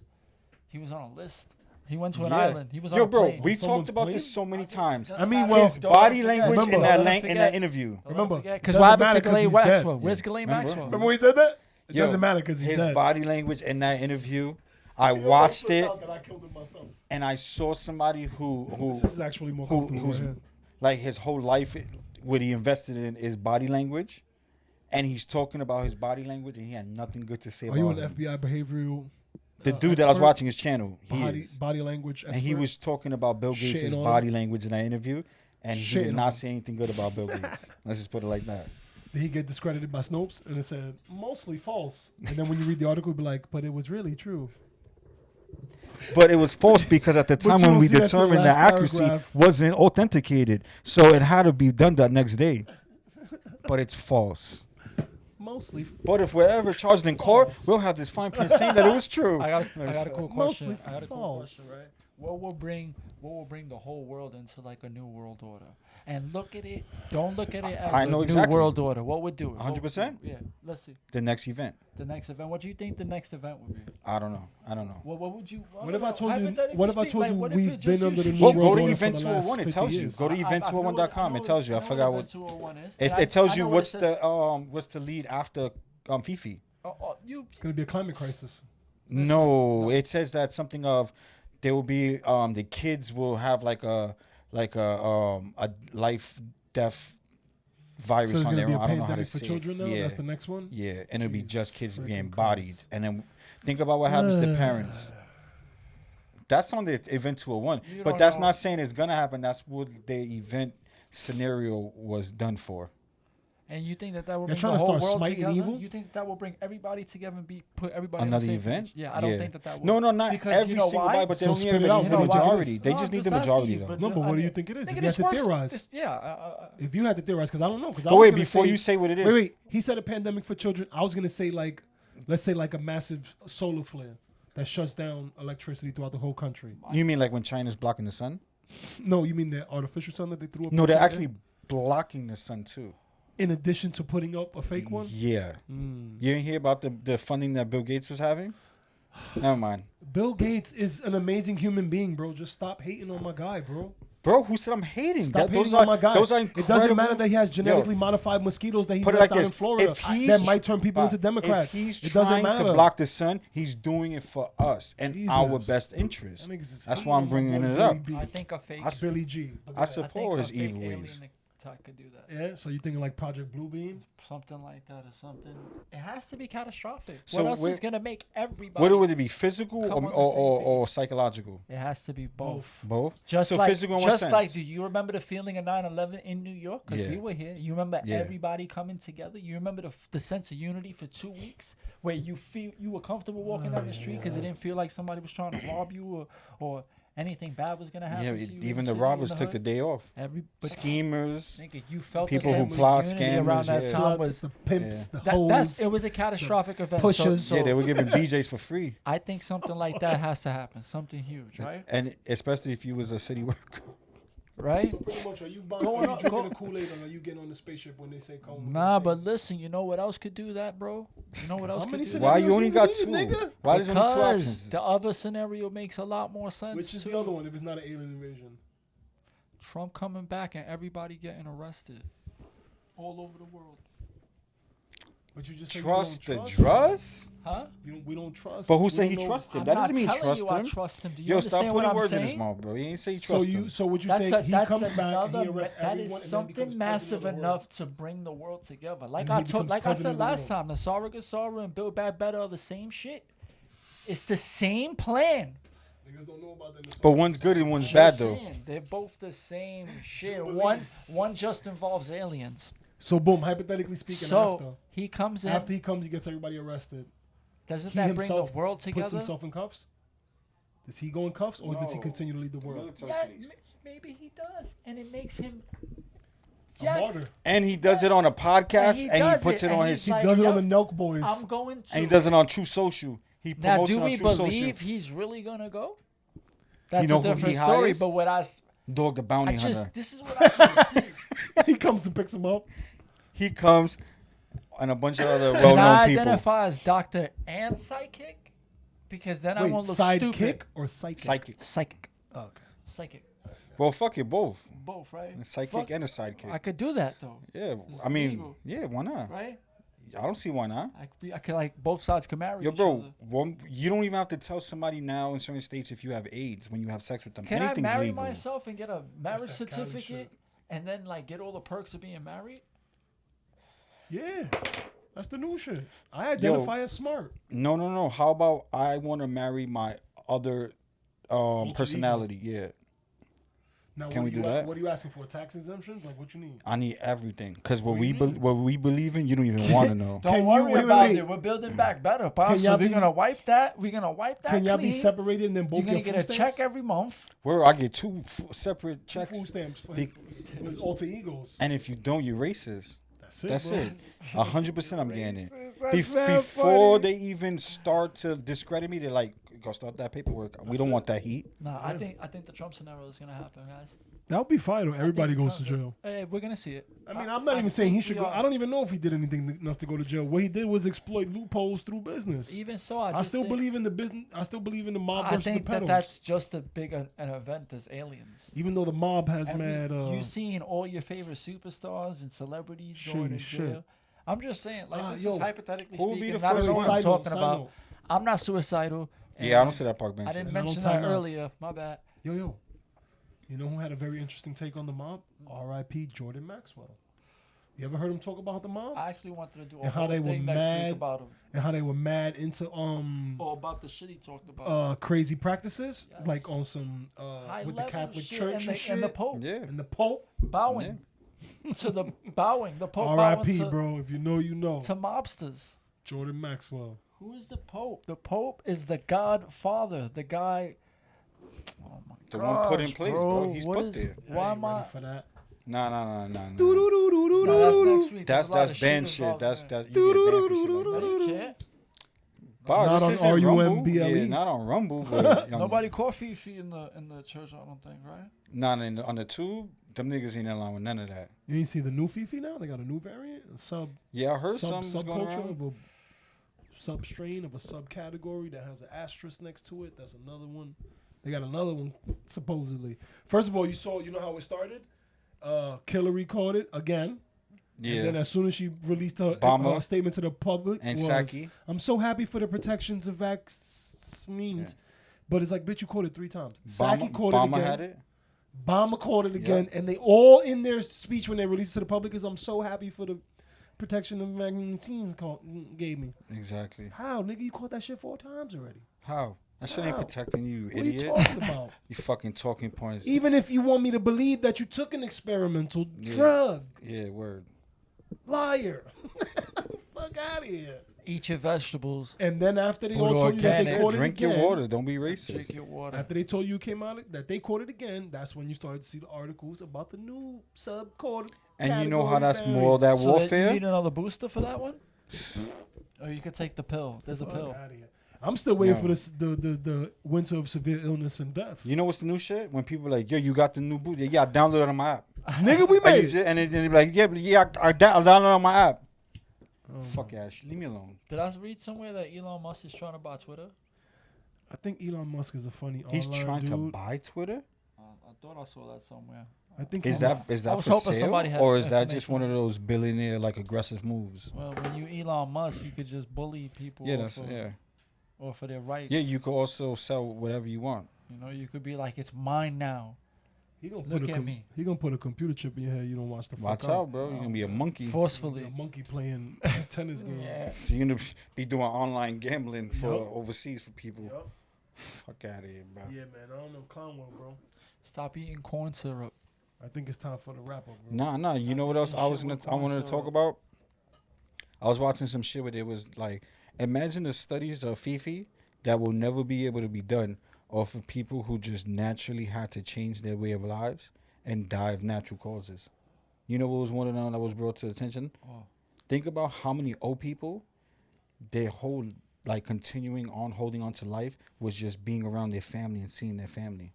He was on a list. He went to an island. He was on Yo, a bro, plane. we Someone's talked about plane? this so many times. I mean, well, His body language Remember- in that Don't in that forget. interview. Remember, Because doesn't what happened matter to 'cause Ghislaine he's dead. Maxwell? Where's Ghislaine Remember? Maxwell? Remember when he said that? It Yo, doesn't matter because he's his dead. body language in that interview. I watched it That I killed him myself. and I saw somebody who This is actually more who comfortable. who's right here. like his whole life what he invested in is body language, and he's talking about his body language and he had nothing good to say Are about you an him. FBI behavioral? The dude that I was expert? watching his channel, he Body, is. body language expert? And he was talking about Bill Gates' Shitting on body him? language in that interview, and he Shitting did on not him. say anything good about Bill Gates. Let's just put it like that. Did he get discredited by Snopes? And it said, mostly false. And then when you read the article, it'd be like, but it was really true. But it was false because at the But time you when don't we see that's the determined the last accuracy paragraph. wasn't authenticated, so it had to be done that next day. But it's false. Mostly. But if we're ever charged in court, we'll have this fine print saying that it was true. I got a cool question. Mostly I got a cool false. question, right? What will bring the whole world into like a new world order? And look at it. Don't look at it as I a know new exactly. world order. What would do it? What would 100%? do it? Yeah. Let's see. The next event. The next event. What do you think the next event would be? I don't know. What would you? What if I told you? hypothetically What if I speak, told like, you what if we've it just been under the used new Well, to go world to order for Event the last 201. It 50 tells you. years? Go to event201.com. It tells you. I forgot what. Event 201 is. It tells you I know what's what it says. what's the lead after Fifi. You It's going to be a climate crisis. No, it says that something of there will be the kids will have like a life death virus So there's on gonna their be own. a I don't know how to pandemic for say children it. now. Yeah. That's the next one. Yeah, and it'll be just kids Freaking getting bodied. Christ. And then think about what happens to parents. That's on the eventual one. You But don't that's know. not saying it's going to happen. That's what the event scenario was done for. And you think that will They're bring trying the to whole start world smiting together? evil? You think that will bring everybody together and put everybody Another on the same event? page? Yeah, I don't think that will. No, not Because every you know single why? body, but they So don't spit need it out. the You know why? majority. They No, just I'm need the asking majority, you, though. but No, but I what do you mean, think it is? nigga, If you this had to works. theorize. Yeah. If you had to theorize, because I don't know. Because But wait, before you say what it is. Wait. He said a pandemic for children. I was gonna say like, let's say like a massive solar flare that shuts down electricity throughout the whole country. You mean like when China's blocking the sun? No, you mean the artificial sun that they threw up? No, in they're China? actually blocking the sun, too. In addition to putting up a fake one. Yeah. Mm. You didn't hear about the funding that Bill Gates was having? Never mind. Bill Gates is an amazing human being, bro. Just stop hating on my guy, bro. Bro, who said I'm hating? Stop those hating on my guy. Those are It incredible. doesn't matter that he has genetically Yo, modified mosquitoes that he put it left like out this. in Florida If he's that might turn people into If Democrats. he's It doesn't trying matter. to block the sun, he's doing it for us and Jesus. our best interest. That niggas is That's hating why I'm on my bringing boy it Billy up. B. I think a fake. I Billy G. I support his think a evil fake ways. alien attack could do that. Yeah, so you thinking like Project Bluebeam? Something like that or something. It has to be catastrophic. So what else where- is gonna make everybody? What would it be? Physical Come or, on the same or psychological? It has to be both. Both. Just so like, physical in what just like, sense? do you remember the feeling of 9/11 in New York? Because Yeah. we were here. You remember Yeah. everybody coming together. You remember the sense of unity for 2 weeks, where you were comfortable walking down the street because it didn't feel like somebody was trying to rob you or anything bad was gonna happen. Yeah, to you in even the the city, robbers in took the hood. day off. But Schemers. nigga, you felt People the who sense of plot unity scams, around that yeah. time Sluts, was the pimps, Yeah. the that, hoes. it was a catastrophic event. pushers. So Yeah, they were giving BJs for free. I think something like that has to happen. Something huge, right? And especially if you was a city worker. Right? So pretty much, are you Go are you on, drinking go- the Kool-Aid or are you getting on the spaceship when they say come? Nah, but listen, you know what else could do that, bro? You know what else How could many do scenarios Why that? you only you got need, two? nigga? Why there's only two Because options? the other scenario makes a lot more sense. Which is too. the other one if it's not an alien invasion? Trump coming back and everybody getting arrested all over the world. But you just said Trust you the don't trust drugs? Huh? We don't trust. But who we said he don't know- trusted him? I'm That not doesn't mean telling trust you I him. trust him. Do you Yo, stop understand what putting I'm words in saying? his mouth, bro. He ain't say he So trust you, him. so would you say he comes back and he arrests that everyone is and then something becomes massive president of the world? enough to bring the world together. Like And then I he told, becomes like I president said of the last world. time, Nasara Gasara and Build Back Better are the same shit. It's the same plan. Niggas don't know about that. But one's good and one's Just bad, though. saying, they're both the same shit. Jubilee. One just involves aliens. So boom, hypothetically speaking, So he comes in. after he comes, he gets everybody arrested. Doesn't He that bring the himself world puts together? himself in cuffs. Does he go in cuffs or does he No. continue to lead the world? Yeah, maybe he does, and it makes him. A Yes, martyr. And he does it on a podcast and he does puts it and on he's his. He like, does it on "Yo, the Nelk Boys. I'm going to. And he does it on True Social. He Now, promotes do it on we True Social. believe he's really gonna go? That's know a who he different story. hires? But what Dog the Bounty I Hunter. just this is what I can see. he comes and picks him up. He comes and a bunch of other Can I well-known people. identify as doctor and psychic? Because then I Wait, won't look sidekick stupid. or psychic? Psychic. Psychic. Oh, okay. Psychic. Well, fuck it, both. Both, right? A psychic Fuck, and a sidekick. I could do that though, Yeah, It's I mean, legal. yeah, why not? right? I don't see why not. I could like both sides could marry Yo, each bro, other. you don't even have to tell somebody now in certain states if you have AIDS when you have sex with them. Can Anything's I marry legal. myself and get a marriage that Cali certificate shit. and then like get all the perks of being married? Yeah, that's the new shit. I identify as smart. No. How about I want to marry my other ego. personality? Yeah, Now, Can we do that? What are you asking for? Tax exemptions? Like, what you need? I need everything because what What we do you what we believe in, you don't even want to know. Don't Can you- worry wait, about wait. it. We're building back better, pal. Can So y'all we're be- gonna wipe that. We're gonna wipe that Can y'all be clean. separated and then both You're gonna your get a food check stamps? every month. Where I get two separate Two checks, food stamps. For Be- his alter egos. and if you don't, you're racist. That's it. That's bro. it. 100% I'm getting it. That's mad Before funny. they even start to discredit me, they're like, "Go start that paperwork. We don't want that heat." Nah, I think the Trump scenario is gonna happen, guys. That would be fine. Though. Everybody I think goes to it comes jail. up. Hey, we're gonna see it. I mean, I'm not even saying he think should we go. are. I don't even know if he did anything enough to go to jail. What he did was exploit loopholes through business. Even so, I just still think, believe in the business. I still believe in the mob I versus think the that peddlers. that's just as big an event as aliens. Even though the mob has mad. You've seen all your favorite superstars and celebrities Shit, going to shit. jail. I'm just saying, like this yo, is hypothetically who would be speaking. the I don't first know one? what I'm Side note, talking side about. note. I'm not suicidal. Yeah, I don't and see that park bench. I didn't There's no mention that timeouts. earlier. My bad. Yo. You know who had a very interesting take on the mob? R.I.P. Jordan Maxwell. You ever heard him talk about the mom? I actually wanted to do a And how whole they were thing next mad. week about him. And how they were mad into Or about the shit he talked about. crazy practices, Yes. like on some High with the level Catholic shit Church and shit, and the Pope Yeah. and the Pope. bowing to the bowing. The Pope R.I.P. bowing bro. If you know, you know. to mobsters. Jordan Maxwell. Who is the Pope? The Pope is the Godfather. The guy. Oh my The one put in gosh, place, bro. He's What put is- there. Why I am ain't I? ready for that. Nah. No, that's next week. There's a lot That's of band shit shit. involved That's in there. that. You get banned for shit like No, that. you can't. Wow, Not this on isn't Rumble. RUMBLE. Yeah, not on Rumble. But Nobody caught Fifi in the church. I don't think, right? Nah, on the tube, them niggas ain't in line with none of that. You ain't see the new Fifi now? They got a new variant, a Yeah, I heard something was going subculture around. of a substrain of a subcategory that has an asterisk next to it. That's another one. They got another one supposedly. First of all, you know how it started. Hillary called it again. Yeah. And then as soon as she released her Obama. statement to the public, And was, Psaki. I'm so happy for the protections of vaccines. Yeah. But it's like, bitch, you called it 3 times. Psaki called Obama it again. had it. Obama called it again. And they all in their speech when they released it to the public is, I'm so happy for the protection of vaccines gave me. Exactly. How, nigga? You called that shit 4 times already. How? That shit ain't How? protecting you, What are idiot. you talking about? You fucking talking points. Even if you want me to believe that you took an experimental Yeah. drug. Yeah, word. Liar. Fuck out of here. Eat your vegetables. And then after they Put all told you that organic. they Yeah, caught it drink again, your water. Don't be racist. Drink your water. after they told you it came out that they caught it again, that's when you started to see the articles about the new subcategory. And you know how that's more that So warfare? you need another booster for that one? Or you could take the pill. There's a Fuck pill. outta here. I'm still waiting Yo. for this, the winter of severe illness and death. You know what's the new shit? When people like, yo, you got the new boot. Yeah, I downloaded it on my app. Nigga, we And, made you it. just, and then they be like, yeah, I downloaded it on my app. Fuck yeah, leave me alone. Did I read somewhere that Elon Musk is trying to buy Twitter? I think Elon Musk is a funny He's online trying to dude. buy Twitter. I thought I saw that somewhere. I think Is he's that I was for hoping sale, somebody had or is that just information. one of those billionaire like aggressive moves? Well, when you Elon Musk, you could just bully people. Yeah, or that's for, yeah. Or for their rights. Yeah, you could also sell whatever you want. You know, you could be like, it's mine now. He gonna Look put at me. He gonna put a computer chip in your head. You don't watch the fuck Watch out, bro. You're gonna be a monkey. Forcefully. A monkey playing tennis game. Yeah. So you're gonna be doing online gambling for Yup. overseas for people. Yup. Fuck out of here, bro. Yeah, man. I don't know Conwell, bro. Stop eating corn syrup. I think it's time for the wrap up, bro. Nah. You know what else I was Shit with I wanted to corn talk about? I was watching some shit where it was like, imagine the studies of Fifi that will never be able to be done off of people who just naturally had to change their way of lives and die of natural causes. You know what was one of them that was brought to attention? Oh. Think about how many old people, their whole like continuing on holding on to life was just being around their family and seeing their family.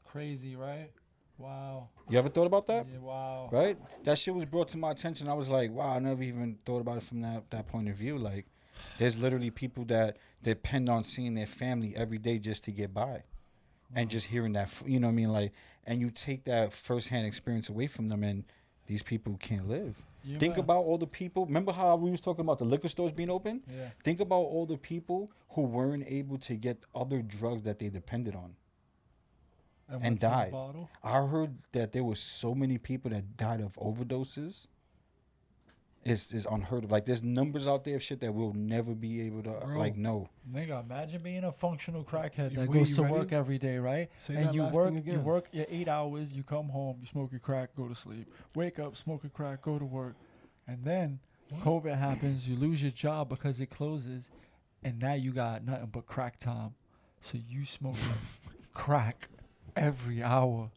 Crazy, right? Wow. You ever thought about that? Yeah, wow. Right? That shit was brought to my attention. I was like, wow, I never even thought about it from that point of view. Like, there's literally people that depend on seeing their family every day just to get by. And just hearing that, you know what I mean? Like, and you take that firsthand experience away from them, and these people can't live. You Think might- about all the people. Remember how we was talking about the liquor stores being open? Yeah. Think about all the people who weren't able to get other drugs that they depended on and went to the died. bottle. I heard that there was so many people that died of overdoses. It's unheard of. Like, there's numbers out there of shit that we'll never be able to Bro. like know. Nigga, imagine being a functional crackhead You- that wait, goes you to ready? work every day, right? Say and that you last work, thing you again. work your 8 hours. You come home, you smoke your crack, go to sleep. Wake up, smoke a crack, go to work, and then COVID happens. You lose your job because it closes, and now you got nothing but crack time. So you smoking crack every hour.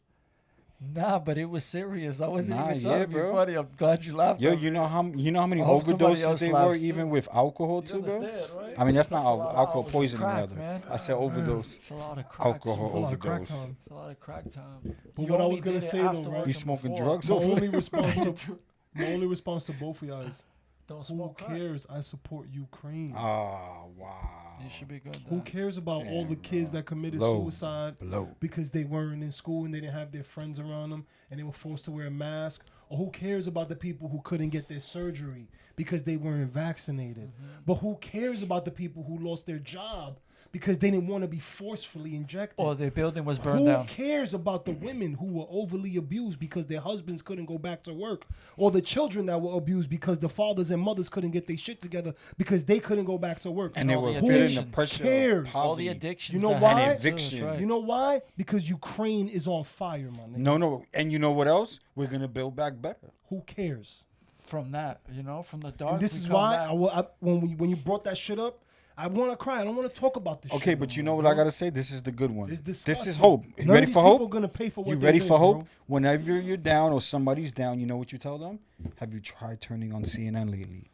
Nah, but it was serious. I wasn't Nah, even trying yeah, to be bro. funny. I'm glad you laughed. Yo, at me. you know how many I hope somebody overdoses else they were laughs, even too. with alcohol You too, bro? understand, right? I mean, that's not That's a lot of alcohol hours of poisoning, crack, rather. man. I said overdose. It's a lot of crack. Alcohol It's a lot of crack overdose. time. It's a lot of crack time. But You what I only was gonna did it say, though, after right? work You and smoking before. drugs My over only there? response to my only response to both of y'all is, Don't who smoke crack. cares? I support Ukraine. Ah, wow. You should be good. Who then. cares about all the Damn, kids bro. that committed Low. suicide Blow. because they weren't in school and they didn't have their friends around them and they were forced to wear a mask? Or who cares about the people who couldn't get their surgery because they weren't vaccinated? But who cares about the people who lost their job because they didn't want to be forcefully injected. Or their building was burned Who down. cares about the women who were overly abused because their husbands couldn't go back to work? Or the children that were abused because the fathers and mothers couldn't get their shit together because they couldn't go back to work? And they all were the feeling the addictions. pressure Cares? of All the poverty. addictions. You know that why? happened And too, eviction. right. You know why? Because Ukraine is on fire, my nigga. No. And you know what else? We're going to build back better. Who cares? From that, from the dark. And this we is come why back. when you brought that shit up, I want to cry. I don't want to talk about this shit. Okay, but you know what I got to say? This is the good one. It's This disgusting. is hope. You None ready of these for people hope? gonna pay for what You they ready did, for hope? bro. Whenever you're down or somebody's down, you know what you tell them? Have you tried turning on CNN lately?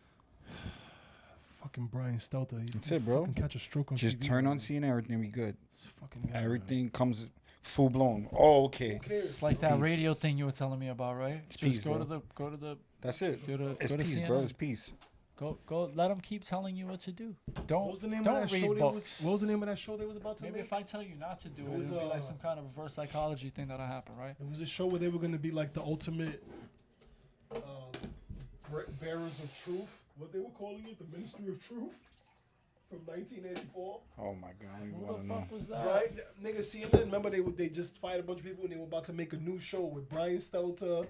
Fucking Brian Stelter. He That's it, bro. fucking catch a stroke on Just TV, turn bro. on CNN, everything be good. This fucking guy, Everything comes full blown. Oh, okay. It's like that Peace. radio thing you were telling me about, right? It's Just peace, go bro. to the That's it. It's go to peace, CNN. bro. It's peace. Go. Let them keep telling you what to do. Don't. What was the name don't of that read show? books. What was the name of that show they was about to Maybe make? if I tell you not to do It it, was, it'll be like uh, some kind of reverse psychology thing that'll happen, right? It was a show where they were gonna be like the ultimate bearers of truth. What they were calling it, the Ministry of Truth, from 1984. Oh, my God. I don't even Who want to the know. fuck was that? Right, niggas CNN. Remember they just fired a bunch of people and they were about to make a new show with Brian Stelter.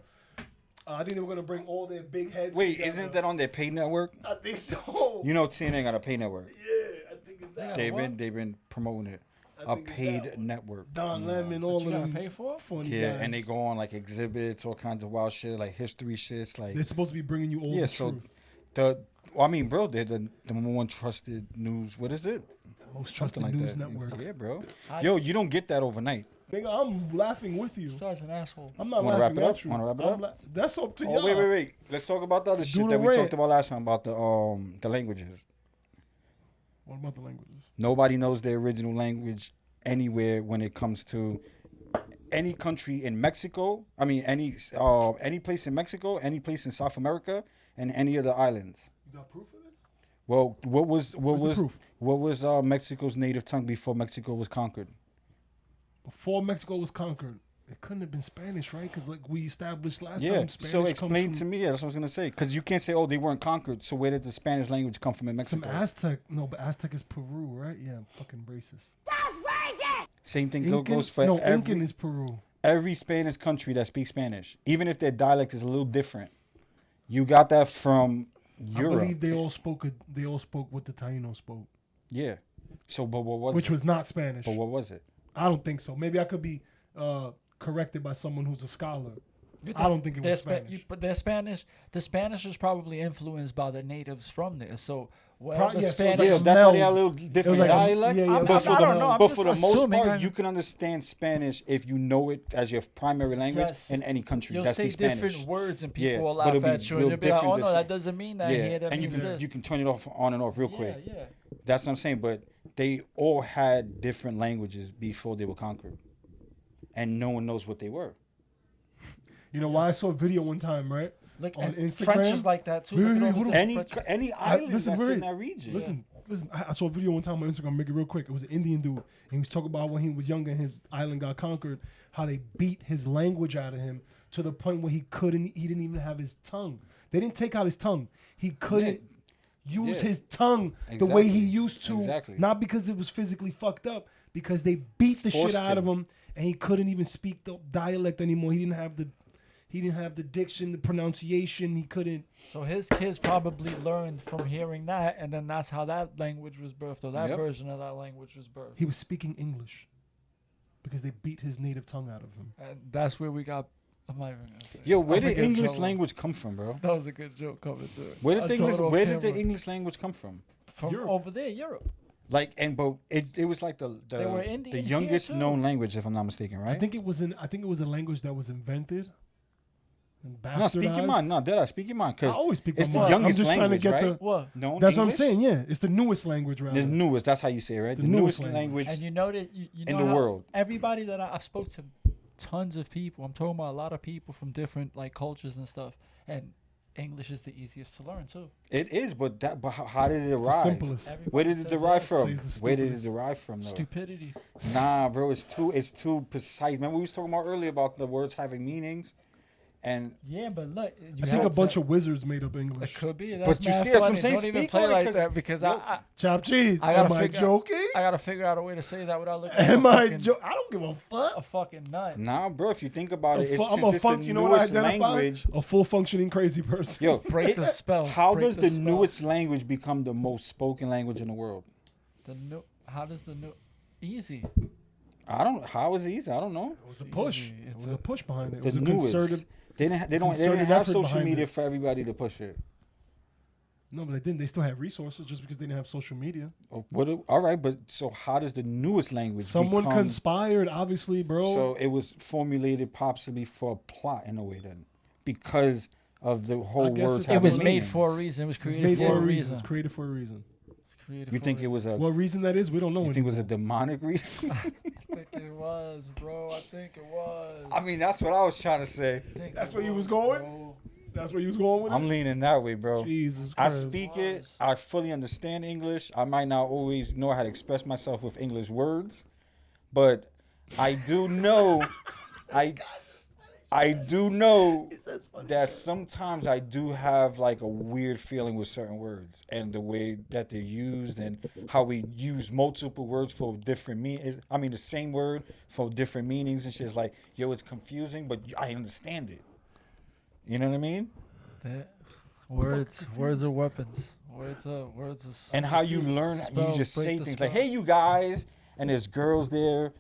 I think they were gonna bring all their big heads. Wait, together. isn't that on their pay network? I think so. You know CNN got a pay network. Yeah, I think it's that. They've been promoting it. I A think it's paid that one. network. Don Yeah. Lemon, But all you of gotta them. pay for it? Funny Yeah, guys. and they go on like exhibits, all kinds of wild shit, like history shits, like They're supposed to be bringing you all yeah. the So truth. I mean, bro, they're the number one trusted news. What is it? Most Something trusted like news that. network. Yeah, bro. I- Yo, you don't get that overnight. Nigga, I'm laughing with you. Such an asshole. I'm not Wanna wrap laughing it up? at you. Wanna wrap it I'm up? that's up to Oh, y'all. wait. Let's talk about the other shit the that we rant. talked about last time about the languages. What about the languages? Nobody knows their original language anywhere when it comes to any country in Mexico. I mean, any place in Mexico, any place in South America, and any of the islands. You got proof of it? Well, what Where's the proof? was Mexico's native tongue before Mexico was conquered? Before Mexico was conquered, it couldn't have been Spanish, right? Because like we established last Yeah. time, Spanish So comes explain from to me. Yeah, that's what I was gonna say. Because you can't say, oh, they weren't conquered. So where did the Spanish language come from in some Mexico? Aztec. No, but Aztec is Peru, right? Yeah, I'm fucking racist. Same thing Incan, goes for no, every Incan is Peru. every Spanish country that speaks Spanish, even if their dialect is a little different. You got that from Europe. I believe they all spoke what the Taínos spoke, Yeah. So, but what was which it? was not Spanish. But what was it? I don't think so. Maybe I could be corrected by someone who's a scholar. I don't think it was Spanish. But they're Spanish. The Spanish is probably influenced by the natives from there. So whatever yeah, so Spanish. it's like Yeah, a that's why they meld. got a little different like a- dialect. yeah, yeah, but I for don't know. I'm but just for the most assuming. part, you can understand Spanish if you know it as your primary language Yes. in any country You'll that say speaks Spanish. different words and Yeah, people will but laugh it'll be at you and real you'll be like, different "Oh no, this- that doesn't mean that Yeah, here. That and you means can this." you can turn it off on and off real Yeah, quick. yeah. That's what I'm saying. But they all had different languages before they were conquered, and no one knows what they were. You know why? I saw a video one time, right? Look, on and Instagram. French is like that too. Wait, Look at wait, all hold the on. different Any French- island listen, that's wait, in that region. Listen. I saw a video one time on Instagram. Make it real quick. It was an Indian dude, and he was talking about when he was younger and his island got conquered, how they beat his language out of him to the point where he didn't even have his tongue. They didn't take out his tongue. He couldn't use Yeah. his tongue the way he Exactly. used to. Exactly. Not because it was physically fucked up, because they beat the Forced shit out of him. him, and he couldn't even speak the dialect anymore. He didn't have the diction, the pronunciation. He couldn't. So his kids probably learned from hearing that, and then that's how that language was birthed, or that Yep. version of that language was birthed. He was speaking English because they beat his native tongue out of him. And that's where we got. I'm not even gonna say. Yo, where I'm gonna did get in English trouble. language come from, bro? That was a good joke coming to it. Where I did the told English it off Where did the camera. English language come from? From Europe. over there, Europe. Like, but it was like There were the Indians here, youngest too. known language, if I'm not mistaken, right? I think it was a language that was invented and bastardized. No, speak your mind. No, did I speak your mind? I Because always speak it's my the mind. youngest I'm just language, trying to get right? the. What? known That's what I'm English? saying. Yeah, it's the newest language, rather. The newest. That's how you say it, right? The The newest newest language. And you know that you in know the how world. Everybody that I've spoke to, tons of people. I'm talking about a lot of people from different like cultures and stuff. And English is the easiest to learn too. It is, but how did it It's the arrive? simplest. Everybody Where did it says derive that. from? Says the Where did it stupidest. derive from, though? Stupidity. Nah, bro, it's too precise. Remember we was talking about earlier about the words having meanings. And Yeah, but look, I think a bunch of wizards made up English. It could be. That's But you mad see, that's what I'm funny. saying, Don't even speak play on it, like 'cause- that because I Chopt Cheese. I gotta Am I figure- joking? I gotta figure out a way to say that without looking Am like I a fucking, I don't give a a fuck. fucking nut. nah, bro, if you think about it, it's, I'm since a it's the you know what I newest identify? language. A full functioning crazy person. Yo, Break the spell. How Break does the the spell. newest language become the most spoken language in the world? How does the new easy? How is it easy? I don't know. It was a push. Easy. It It's was a push behind it. It The was a newest. concerted. They didn't concerted have effort social behind media it. for everybody to push it. No, but they didn't. They still had resources just because they didn't have social media. All right, but so how does the newest language Someone become, conspired, obviously, bro. So it was formulated possibly for a plot in a way then, because of the whole guess words. it It was having made meanings. for a reason. It was it was created made for a It reason. was created for a reason. It's created You for think a it was a? What reason that is, we don't know. You think it was a anymore. demonic reason? I think it was, bro. I think it was. I mean, that's what I was trying to say. I think That's it where you was going? bro. That's where you was going with I'm it? leaning that way, bro. Jesus I Christ. speak it. I fully understand English. I might not always know how to express myself with English words, but I do know. I do know that sometimes I do have like a weird feeling with certain words and the way that they're used and how we use multiple words for different meanings. I mean, the same word for different meanings and shit. It's like, yo, it's confusing, but I understand it. You know what I mean? Words are weapons. Words are. And how you learn, you Spells, just break say the things spell. like, hey, you guys, and there's girls there.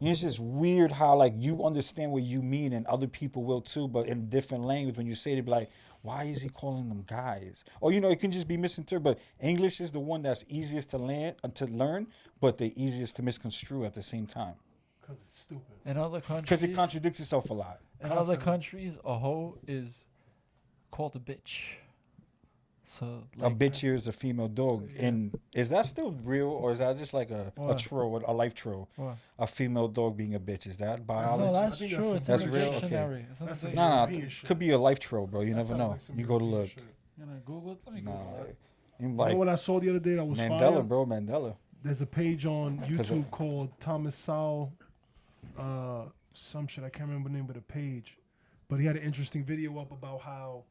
And it's just weird how, like, you understand what you mean and other people will too, but in different language, when you say it, be like, why is he calling them guys? Or, you know, it can just be misinterpreted. But English is the one that's easiest to learn, but the easiest to misconstrue at the same time. Because it's stupid. In other countries, Because it contradicts itself a lot. in other countries, a hoe is called a bitch. So A bitch here is a female dog. And is that still real, or is that just like a What? troll, a life troll? What? A female dog being a bitch. Is that biology? No, that's I think true. It's that's in the real? Okay. dictionary. It's in the That's a- dictionary. No, European shit. could be a life troll, bro. You That never sounds know. like some You go to European look. shit. You gonna Google it? Let me Nah, Google it. you You like know what I saw the other day that was Mandela, fire? bro. Mandela. There's a page on 'Cause YouTube called Thomas Sowell, some shit. I can't remember the name of the page, but he had an interesting video up about how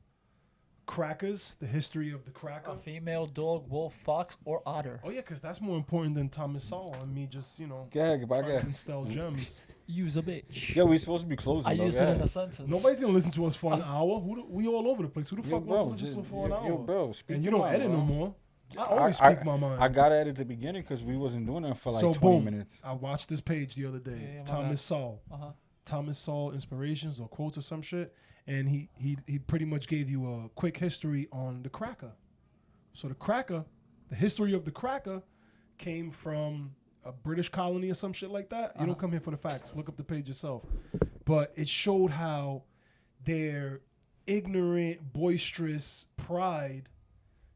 crackers, the history of the cracker. A female dog, wolf, fox, or otter. Oh yeah, because that's more important than Thomas Sowell and me just Go ahead, goodbye, trying to guy. instill gems. Use a bitch. Yo, we supposed to be closing. I though. used Go it in ahead. a sentence. Nobody's gonna listen to us for an hour. We all over the place. Who the Yo, fuck bro, wants to listen just- for an hour? yo, bro, speak and you your don't mind, edit bro. no more. I always speak my mind. I got it at the beginning because we wasn't doing it for like so 20 boom, minutes. I watched this page the other day. Yeah, my Thomas bad. Sowell. Uh-huh. Thomas Sowell inspirations or quotes or some shit, and he pretty much gave you a quick history on the cracker. So the history of the cracker came from a British colony or some shit like that. You don't come here for the facts. Look up the page yourself. But it showed how their ignorant, boisterous pride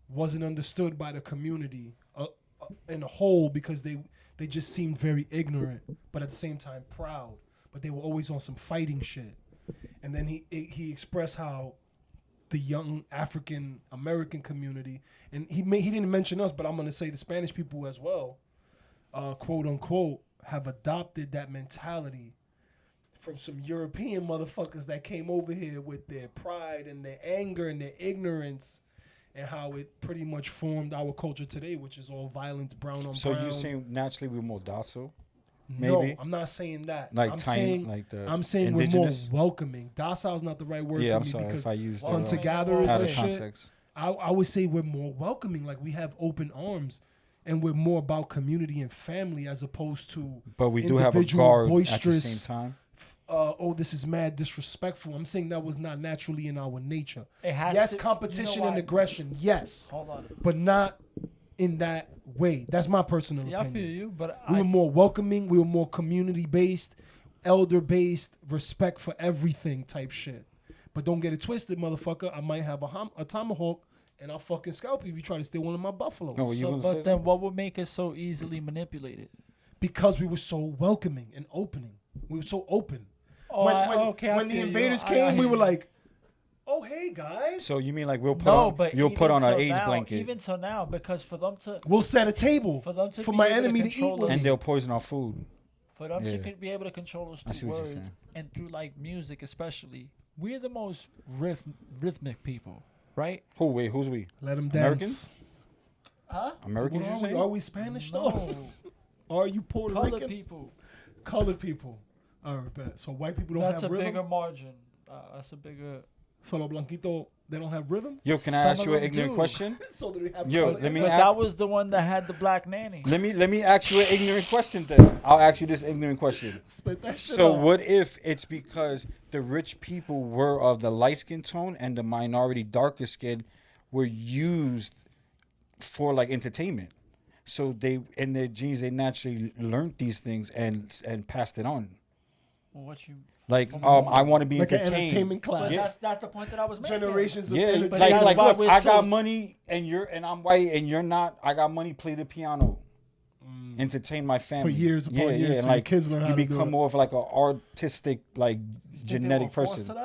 wasn't understood by the community in a whole because they just seemed very ignorant, but at the same time proud. But they were always on some fighting shit. And then he expressed how the young African American community, and he didn't mention us, but I'm gonna say the Spanish people as well, quote unquote, have adopted that mentality from some European motherfuckers that came over here with their pride and their anger and their ignorance, and how it pretty much formed our culture today, which is all violence, brown on So brown. you're saying naturally we're more docile? No, Maybe? I'm not saying that. Like I'm tiny- saying, like the I'm saying indigenous? we're more welcoming. Docile is not the right word Yeah, for I'm me sorry because if I used the hunter wrong- gatherers out and of shit. context. I would say we're more welcoming. Like we have open arms, and we're more about community and family as opposed to. But we do have a individual, guard at the boisterous, same time. Oh, this is mad disrespectful. I'm saying that was not naturally in our nature. It has Yes, to- competition you know and why? aggression. Yes, Hold on. but not in that way. That's my personal Yeah, I opinion. feel you, but We were more welcoming. We were more community based, elder based, respect for everything type shit. But don't get it twisted, motherfucker. I might have a tomahawk and I'll fucking scalp you if you try to steal one of my buffaloes. No, well, you So, gonna but say then what would make us so easily manipulated? Because we were so welcoming and opening. We were so open. Oh, when I the feel you. invaders I came, we hear were you. like, "Oh, hey guys, So you mean like we'll put No, on but you'll put even on an so AIDS now, blanket Even so now, because for them to we'll set a table For them to for be my able to enemy to control eat with." and me." they'll poison our food. For them Yeah. to be able to control us I see through what you're words saying. and through like music, especially we're the most rhythmic people, right? Who's we? Let them dance. Americans? Huh? Americans, you Are we, say? are we Spanish though? No. Are you Puerto Colored Rican? people. Colored people. All right, bet. So white people don't That's a have rhythm. bigger margin. That's a bigger. So los blanquito, they don't have rhythm. Yo, can I Some ask of you an them ignorant do. question? So do they have? Yo, color? let me But ask- that was the one that had the black nanny. Let me ask you an ignorant question then. I'll ask you this ignorant question. Spit that shit So out. what if it's because the rich people were of the light skin tone and the minority darker skin were used for like entertainment? So they in their genes they naturally learned these things and passed it on. Well, what you? Like I want to be Like an entertained. entertainment But class. Yeah. that's the point that I was making. Generations of Yeah, entertainment. like that's why look, we're I got so- money and I'm white and you're not. I got money. Play the piano. Entertain my family years upon years, and so your like kids learn you how to do become it. more of like an artistic, like genetic person.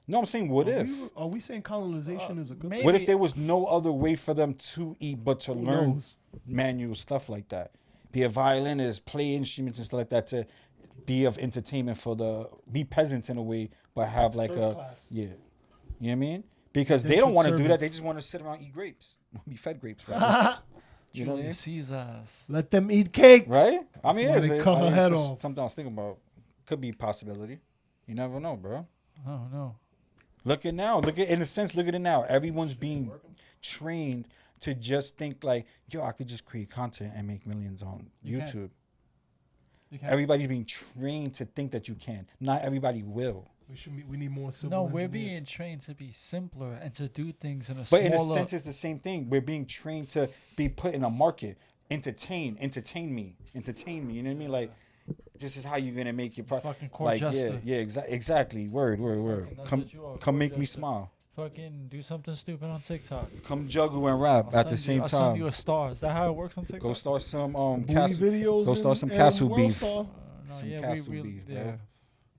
No, I'm saying what if? Are we saying colonization is a good maybe- What if there was no other way for them to eat but to Who learn knows? manual stuff like that? Be a violinist, play instruments and stuff like that to be of entertainment be peasants in a way, but have like Serf class. yeah, you know what I mean? Because they Indentured don't want to do that. They servants. just want to sit around and eat grapes, be fed grapes, right? You know what I mean? Julius Caesar's. Let them eat cake. Right? I mean, why it's, they it, cut I mean, her it's head just off. something I was thinking about. Could be a possibility. You never know, bro. Oh no. Look at now. Look at in a sense. Look at it now. Everyone's being trained to just think like, yo, I could just create content and make millions on You can. YouTube. You can't. Everybody's being trained to think that you can. Not everybody will. We need more civil No, we're engineers. being trained to be simpler and to do things in a But smaller. in a sense, it's the same thing. We're being trained to be put in a market. Entertain me. You know what I mean? Like, this is how you're gonna make your Fucking court like, jester. yeah, exactly. Word. That's Come, what you are, come court make me jester. smile. Fucking do something stupid on TikTok. Come juggle and rap at the same I'll send you time. a star. Is that how it works on TikTok? Go start some Booty castle. videos. Go start and- some and castle World beef. Star. No, some yeah, castle we, beef, bro. yeah.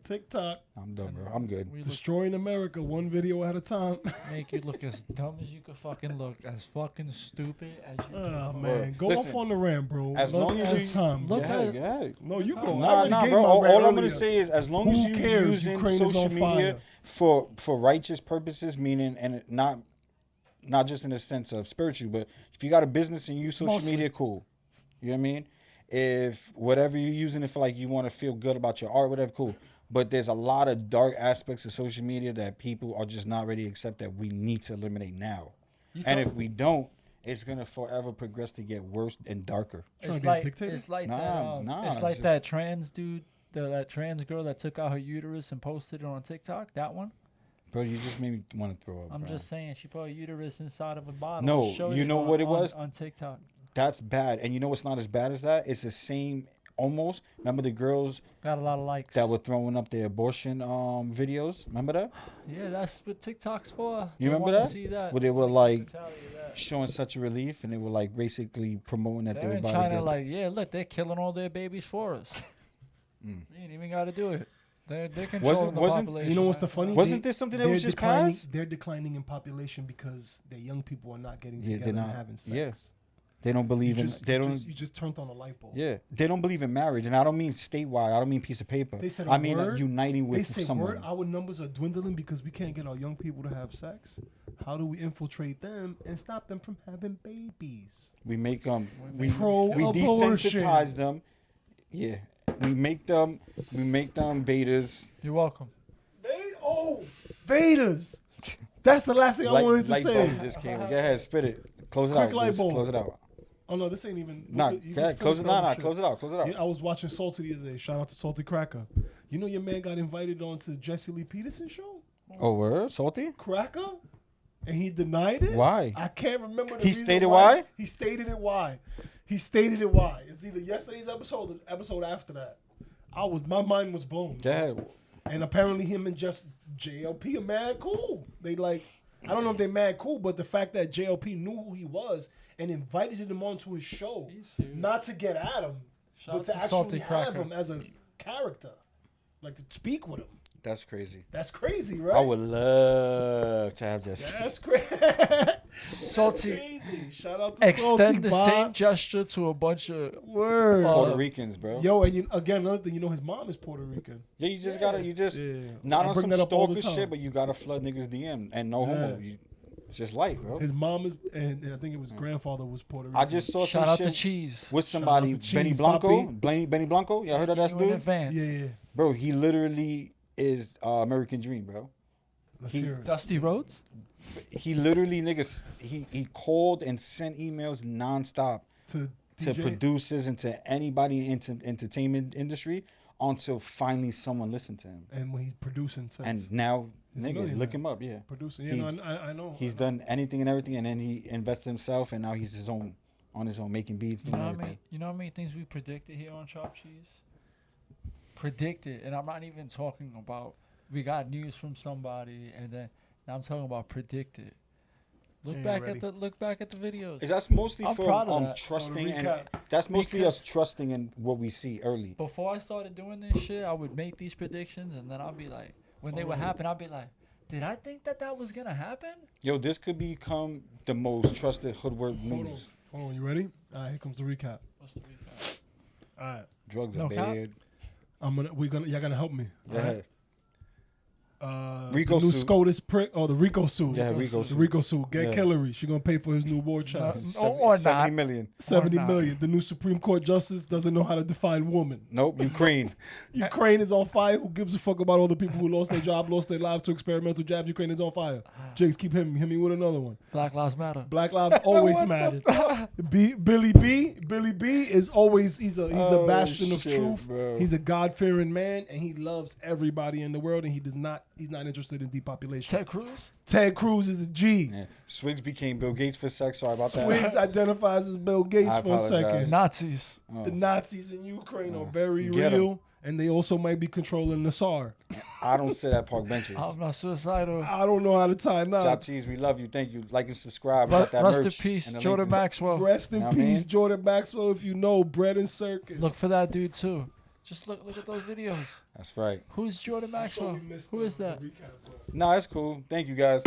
TikTok. I'm done, bro. I'm good. We look, Destroying America one video at a time. make you look as dumb as you could fucking look, as fucking stupid as you Oh can. man, go Listen, off on the rant, bro. as long as it's you- time. Look Yeah, at- yeah. No, you go. I Nah, already gave bro. my All rant I'm gonna earlier. say is, as long Who as you cares? using Ukraine is social on media fire. for righteous purposes, meaning and not just in the sense of spiritual, but if you got a business and you use social Mostly. media, cool. You know what I mean? If whatever you're using it for, like you want to feel good about your art, whatever, cool. But there's a lot of dark aspects of social media that people are just not ready to accept that we need to eliminate now. And if we don't, it's gonna forever progress to get worse and darker. Trying to It's be a like dictator? it's like Nah, that. nah, It's it's like just- that trans dude, that trans girl that took out her uterus and posted it on TikTok. That one. Bro, you just made me want to throw up. I'm bro. just saying, she put a uterus inside of a bottle. No, and showed you know on- what it on- was? on TikTok. That's bad. And you know what's not as bad as that? It's the same almost. Remember the girls Got a lot of likes. that were throwing up their abortion videos? Remember that? Yeah, that's what TikTok's for. You They remember wanna that? See that? Where they were can like tell you that. showing such a relief and they were like basically promoting that They're they were in about China to get like, yeah, look, they're killing all their babies for us. Mm. You ain't even got to do it. They're controlling the wasn't- population. You know what's man. the funny? Wasn't this something that they're was just declining, passed? They're declining in population because their young people are not getting Yeah, together they're and not- having sex. yeah. They don't believe in you just turned on a light bulb. yeah, they don't believe in marriage, and I don't mean statewide. I don't mean piece of paper. They said I a mean word? uniting They with say someone. our numbers are dwindling because we can't get our young people to have sex. How do we infiltrate them and stop them from having babies? We make them. We Pro-abortion. desensitize them. Yeah, we make them betas. You're welcome. Vedas. That's the last thing I wanted to light say. bulb just came. Go ahead, spit it. Close it Quick out. light Bruce. bulb. Close it out. Oh no, this ain't even. Nah, you go can ahead. Close it. finish the Nah, other shit. close it out. Close it out. Yeah, I was watching Salty the other day. Shout out to Salty Cracker. You know your man got invited on to Jesse Lee Peterson show? Oh, word? Salty? Cracker? And he denied it? Why? I can't remember the He reason stated why? He stated it why. He stated it why. It's either yesterday's episode or the episode after that. My mind was blown. Go ahead. And apparently him and just JLP are mad cool. They like, I don't know if they're mad cool, but the fact that JLP knew who he was and invited him onto his show, He's huge. not to get at him, Shout but out to to actually Salty have Cracker. him as a character, like to speak with him. That's crazy. That's crazy, right? I would love to have Jesse. That's crazy. Salty. Crazy. Shout out to Salty Extend the Bob. same gesture to a bunch of Word. Puerto Ricans, bro. Yo, and again, another thing, his mom is Puerto Rican. Yeah, you just gotta, not I on bring some that up all the stalker time. shit, but you gotta flood niggas DM and no homo. It's just life, bro. His mom is, and I think it was grandfather was Puerto Rican. I just saw shout some out shit to Cheese. with somebody, Shout out to Benny Cheese, Blanco. papi. Benny Blanco, y'all heard of that In dude? advance. Yeah. Bro, he literally is American Dream, bro. Let's He- hear it. Dusty Rhodes. He literally, niggas, he called and sent emails nonstop To to DJ. producers and to anybody in the entertainment industry until finally someone listened to him. And when he's producing sets. And now, He's a nigga, millionaire. look him up, yeah. Producing. Yeah, He's- no, I know. He's done anything and everything, and then he invested himself, and now he's on his own, making beats, You doing know everything. how many things we predicted here on Chopt Cheese? Predicted, and I'm not even talking about we got news from somebody, and then now I'm talking about predicted. Look Ain't back ready. at the videos. Is that's mostly I'm for proud of that. trusting, So to and recap, that's mostly because- us trusting in what we see early. Before I started doing this shit, I would make these predictions, and then I'll be like, when they would happen, I'll be like, did I think that was gonna happen? Yo, this could become the most trusted hoodwork news. Hold on, you ready? All right, here comes the recap. What's the recap? All right, Drugs No are cap? bad. y'all gonna help me. Go ahead. Rico the new suit. SCOTUS prick, the Rico suit. Yeah, Rico The suit. Rico suit. Get Yeah. Hillary. She gonna pay for his new war child. Or 70 not. million. 70 not. million. The new Supreme Court justice doesn't know how to define woman. Nope, Ukraine. Ukraine is on fire. Who gives a fuck about all the people who lost their job, lost their lives to experimental jabs? Ukraine is on fire. Jigs, keep hitting me with another one. Black Lives Matter. Black lives always mattered. Billy B is always he's a Oh, bastion of shit, truth. bro. He's a God-fearing man, and he loves everybody in the world, and he's not interested in depopulation. Ted Cruz. Ted Cruz is a G. Yeah. Swigs became Bill Gates for sex. Sorry about that. Twigs identifies as Bill Gates I for a apologize. second. Nazis. Oh, The Nazis in Ukraine are very Get 'em. real, and they also might be controlling the SAR. I don't sit at park benches. I'm not suicidal. I don't know how to tie knots. Chopt Cheese, we love you. Thank you. Like and subscribe. We got that Rest in merch. peace, And the Jordan link is- Maxwell. Rest in Know what I peace, mean? Jordan Maxwell. If you know, Bread and Circus. Look for that dude too. Just look at those videos. That's right. Who's Jordan Maxwell? Who is that? No, it's cool. Thank you guys.